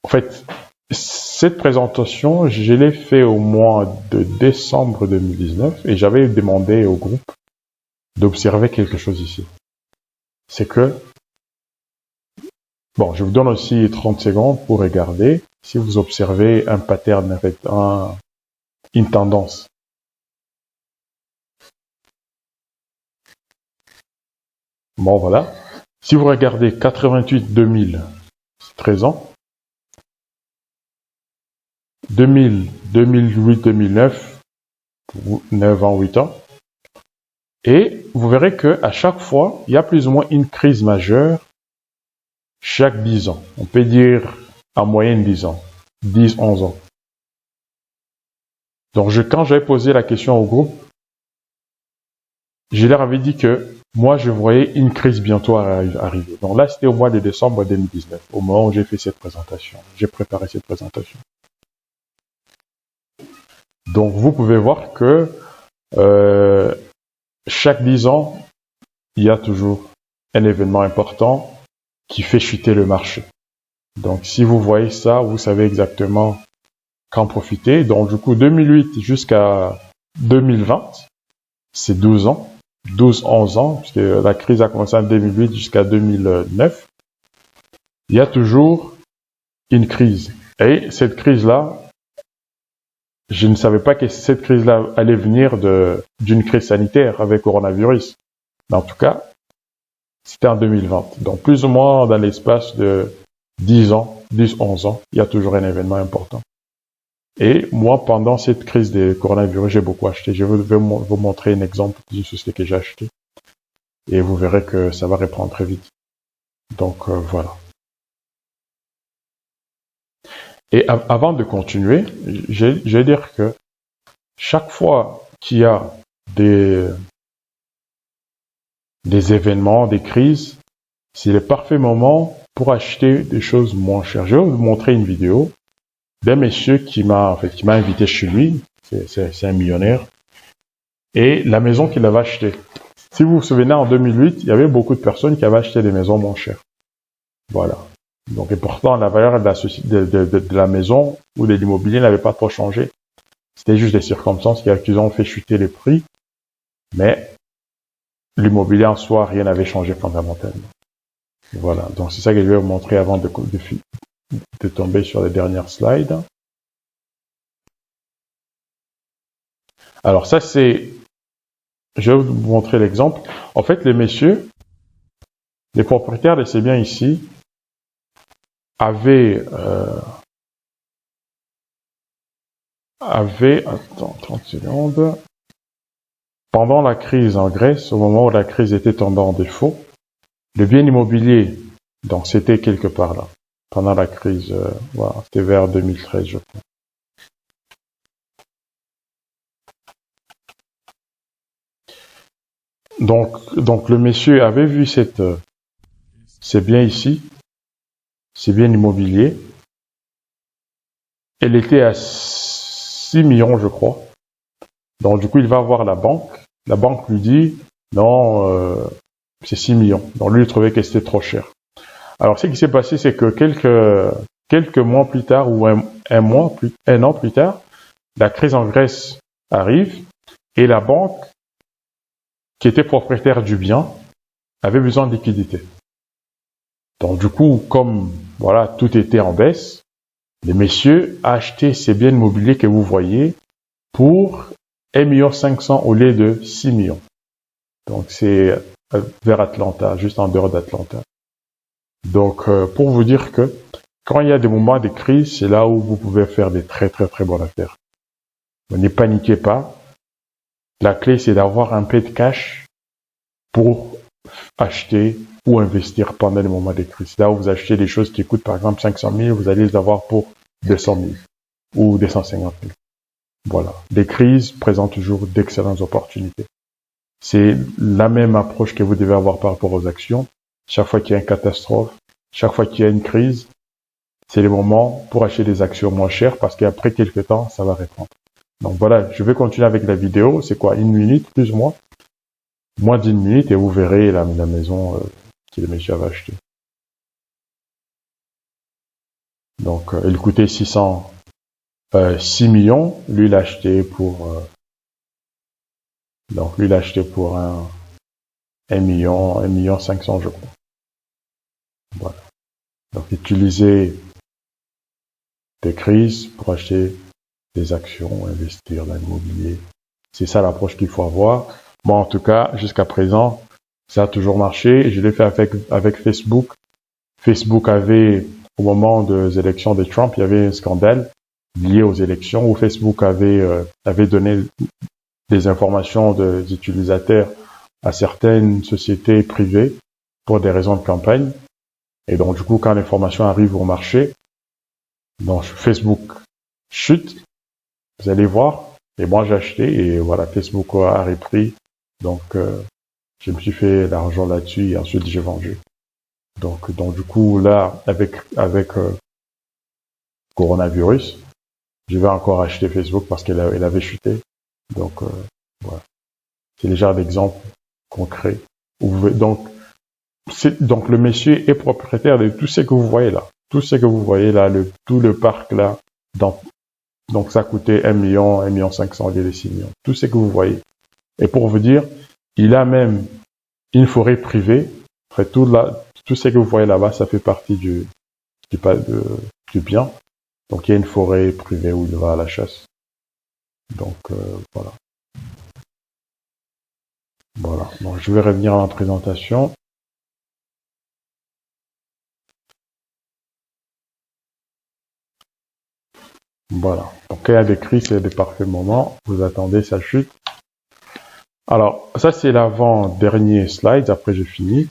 En fait, cette présentation, je l'ai fait au mois de décembre 2019 et j'avais demandé au groupe d'observer quelque chose ici. C'est que, bon, je vous donne aussi 30 secondes pour regarder si vous observez un pattern avec une tendance. Bon, voilà. Si vous regardez 88-2000, c'est 13 ans. 2000, 2008, 2009, 9 ans, 8 ans. Et vous verrez que à chaque fois, il y a plus ou moins une crise majeure chaque 10 ans. On peut dire en moyenne 10 ans, 10, 11 ans. Donc, quand j'avais posé la question au groupe, je leur avais dit que moi, je voyais une crise bientôt arriver. Donc là, c'était au mois de décembre 2019, au moment où j'ai fait cette présentation. J'ai préparé cette présentation. Donc, vous pouvez voir que chaque 10 ans, il y a toujours un événement important qui fait chuter le marché. Donc, si vous voyez ça, vous savez exactement qu'en profiter. Donc, du coup, 2008 jusqu'à 2020, c'est 12 ans. 12-11 ans, puisque la crise a commencé en 2008 jusqu'à 2009, il y a toujours une crise. Et cette crise-là, je ne savais pas que cette crise-là allait venir d'une crise sanitaire avec coronavirus. Mais en tout cas, c'était en 2020. Donc, plus ou moins dans l'espace de 10 ans, 10-11 ans, il y a toujours un événement important. Et moi, pendant cette crise de coronavirus, j'ai beaucoup acheté. Je vais vous montrer un exemple d'une société que j'ai acheté. Et vous verrez que ça va reprendre très vite. Donc, voilà. Et avant de continuer, je vais dire que chaque fois qu'il y a des événements, des crises, c'est le parfait moment pour acheter des choses moins chères. Je vais vous montrer une vidéo d'un monsieur qui m'a invité chez lui. C'est un millionnaire. Et la maison qu'il avait achetée. Si vous vous souvenez, en 2008, il y avait beaucoup de personnes qui avaient acheté des maisons moins chères. Voilà. Donc, et pourtant, la valeur de la maison ou de l'immobilier n'avait pas trop changé. C'était juste des circonstances qui ont fait chuter les prix, mais l'immobilier en soi, rien n'avait changé fondamentalement. Voilà, donc c'est ça que je vais vous montrer avant de tomber sur les dernières slides. Alors ça c'est, je vais vous montrer l'exemple. En fait, les messieurs, les propriétaires de ces biens ici, avaient, attends, 30 secondes, pendant la crise en Grèce, au moment où la crise était tombée en défaut, le bien immobilier, donc c'était quelque part là, pendant la crise, voilà, c'était vers 2013, je crois. Donc le monsieur avait vu ces biens ici, ces biens immobiliers. Elle était à 6 millions, je crois. Donc du coup, il va voir la banque. La banque lui dit, non, c'est 6 millions. Donc lui, il trouvait que c'était trop cher. Alors ce qui s'est passé, c'est que quelques mois plus tard, ou un an plus tard, la crise en Grèce arrive et la banque, qui était propriétaire du bien, avait besoin de liquidité. Donc du coup, comme voilà, tout était en baisse, les messieurs achetaient ces biens immobiliers que vous voyez pour 1,5 million au lieu de 6 millions. Donc c'est vers Atlanta, juste en dehors d'Atlanta. Donc pour vous dire que quand il y a des moments de crise, c'est là où vous pouvez faire des très très très bonnes affaires. Ne paniquez pas. La clé, c'est d'avoir un peu de cash pour acheter ou investir pendant les moments de crise. Là où vous achetez des choses qui coûtent par exemple 500 000, vous allez les avoir pour 200 000 ou 250 000. Voilà. Les crises présentent toujours d'excellentes opportunités. C'est la même approche que vous devez avoir par rapport aux actions. Chaque fois qu'il y a une catastrophe, chaque fois qu'il y a une crise, c'est le moment pour acheter des actions moins chères parce qu'après quelques temps, ça va reprendre. Donc voilà, je vais continuer avec la vidéo. C'est quoi, 1 minute, plus ou moins? Moins d'1 minute et vous verrez la maison que le monsieur avait achetée. Donc, il coûtait 6 millions. Lui, il l'a acheté pour, donc lui, il l'a acheté pour 1 million 500, je crois. Voilà. Donc, utiliser des crises pour acheter des actions, investir dans l'immobilier. C'est ça l'approche qu'il faut avoir. Moi, en tout cas, jusqu'à présent, ça a toujours marché. Je l'ai fait avec Facebook. Facebook avait, au moment des élections de Trump, il y avait un scandale lié aux élections où Facebook avait donné des informations des utilisateurs à certaines sociétés privées pour des raisons de campagne. Et donc, du coup, quand l'information arrive au marché, donc Facebook chute. Vous allez voir. Et moi, j'ai acheté et voilà, Facebook a repris. Donc, je me suis fait l'argent là-dessus et ensuite j'ai vendu. Donc du coup, là, avec coronavirus, je vais encore acheter Facebook parce qu'elle avait chuté. Donc, voilà. C'est le genre d'exemple concret. Donc le monsieur est propriétaire de tout ce que vous voyez là. Tout ce que vous voyez là, tout le parc là. Donc ça coûtait 1 million, 1 million 500 au lieu de 6 millions. Tout ce que vous voyez. Et pour vous dire, il a même une forêt privée. Après tout ce que vous voyez là-bas, ça fait partie du bien. Donc il y a une forêt privée où il va à la chasse. Donc voilà. Voilà. Donc je vais revenir à la présentation. Voilà. Donc quand il y a des crises, c'est des parfaits moments. Vous attendez, ça chute. Alors, ça c'est l'avant-dernier slide, après j'ai fini.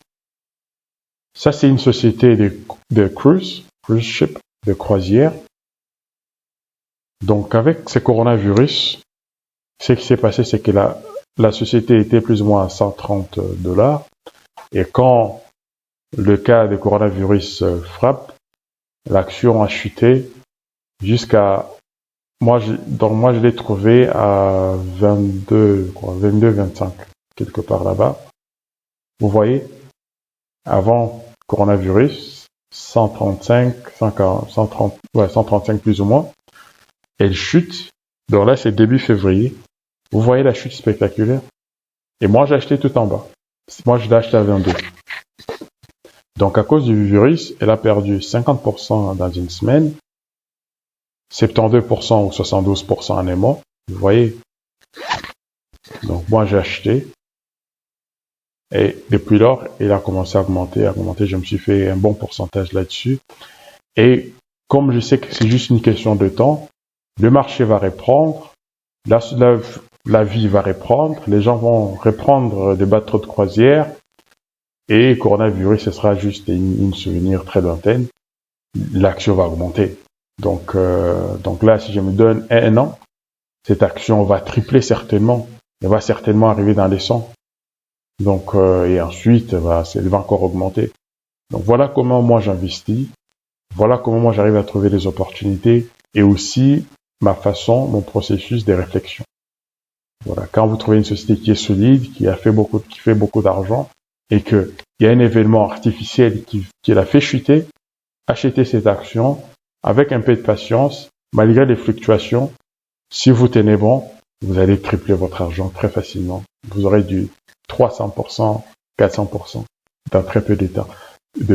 Ça c'est une société de cruise ship, de croisière. Donc avec ce coronavirus, ce qui s'est passé, c'est que la société était plus ou moins à $130. Et quand le cas de coronavirus frappe, l'action a chuté jusqu'à... Moi, je l'ai trouvé à 22, 25, quelque part là-bas. Vous voyez, avant coronavirus, 135 plus ou moins. Elle chute Donc là, c'est début février. Vous voyez la chute spectaculaire? Et moi, j'ai acheté tout en bas. Moi, je l'ai acheté à 22. Donc, à cause du virus, elle a perdu 50% dans une semaine, 72% ou 72% en un mois. Vous voyez? Donc, moi, j'ai acheté. Et depuis lors, il a commencé à augmenter. Je me suis fait un bon pourcentage là-dessus. Et comme je sais que c'est juste une question de temps, le marché va reprendre, la vie va reprendre, les gens vont reprendre des bateaux de croisière, et coronavirus, ce sera juste une souvenir très lointaine. L'action va augmenter. Donc là, si je me donne un an, cette action va tripler certainement. Elle va certainement arriver dans les 100. Donc, et ensuite, elle va encore augmenter. Donc voilà comment moi j'investis. Voilà comment moi j'arrive à trouver des opportunités et aussi ma façon, mon processus de réflexion. Voilà. Quand vous trouvez une société qui est solide, qui fait beaucoup d'argent et qu'il y a un événement artificiel qui la fait chuter, achetez cette action avec un peu de patience, malgré les fluctuations. Si vous tenez bon, vous allez tripler votre argent très facilement. Vous aurez du 300%, 400% dans très peu de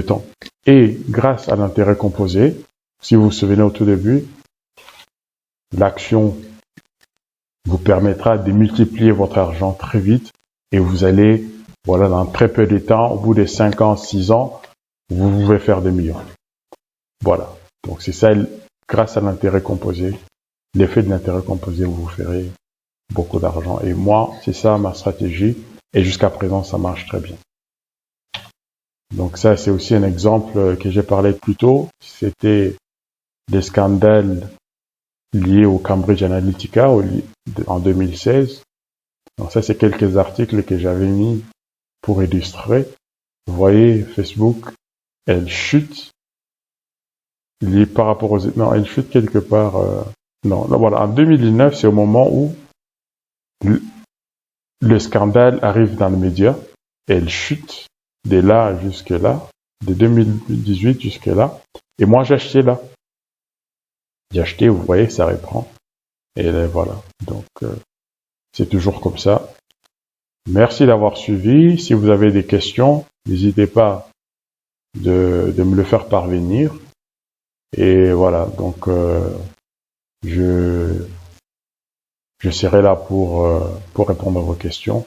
temps. Et grâce à l'intérêt composé, si vous vous souvenez au tout début, l'action vous permettra de multiplier votre argent très vite et vous allez, voilà, dans très peu de temps, au bout de 5 ans, 6 ans, vous pouvez faire des millions. Voilà. Donc c'est ça, grâce à l'intérêt composé, l'effet de l'intérêt composé, vous ferez beaucoup d'argent. Et moi, c'est ça ma stratégie. Et jusqu'à présent, ça marche très bien. Donc ça, c'est aussi un exemple que j'ai parlé plus tôt. C'était des scandales liés au Cambridge Analytica en 2016. Donc ça, c'est quelques articles que j'avais mis pour illustrer. Vous voyez, Facebook, elle chute. Par rapport aux... Non, elle chute quelque part... Non, là, voilà. En 2019, c'est au moment où le scandale arrive dans les médias. Elle chute de là jusque là, de 2018 jusque là. Et moi, j'ai acheté là. J'ai acheté, vous voyez, ça reprend. Et là, voilà. Donc, c'est toujours comme ça. Merci d'avoir suivi. Si vous avez des questions, n'hésitez pas de me le faire parvenir. Et voilà. Donc, je serai là pour répondre à vos questions.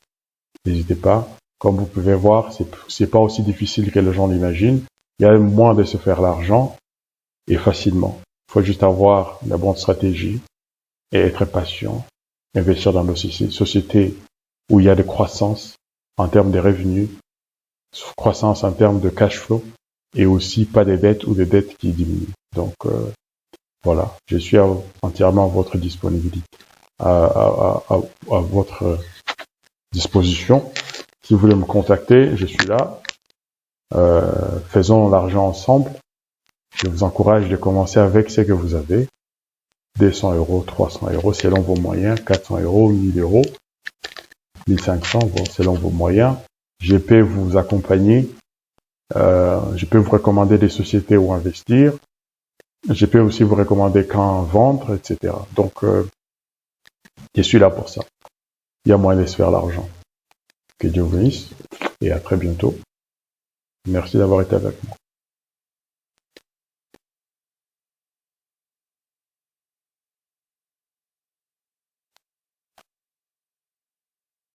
N'hésitez pas. Comme vous pouvez voir, c'est pas aussi difficile que les gens l'imaginent. Il y a moyen de se faire l'argent et facilement. Il faut juste avoir la bonne stratégie et être patient. Investir dans des sociétés où il y a de croissance en termes de revenus, croissance en termes de cash flow et aussi pas de dettes ou des dettes qui diminuent. Donc, voilà. Je suis entièrement à votre disponibilité, à votre disposition. Si vous voulez me contacter, je suis là. Faisons l'argent ensemble. Je vous encourage de commencer avec ce que vous avez. 200 euros, 300 euros, selon vos moyens. 400 euros, 1000 euros, 1500, bon, selon vos moyens. Je peux vous accompagner. Je peux vous recommander des sociétés où investir. Je peux aussi vous recommander quand vendre, etc. Donc, je suis là pour ça. Il y a moyen de se faire l'argent. Que Dieu vous bénisse et à très bientôt. Merci d'avoir été avec moi.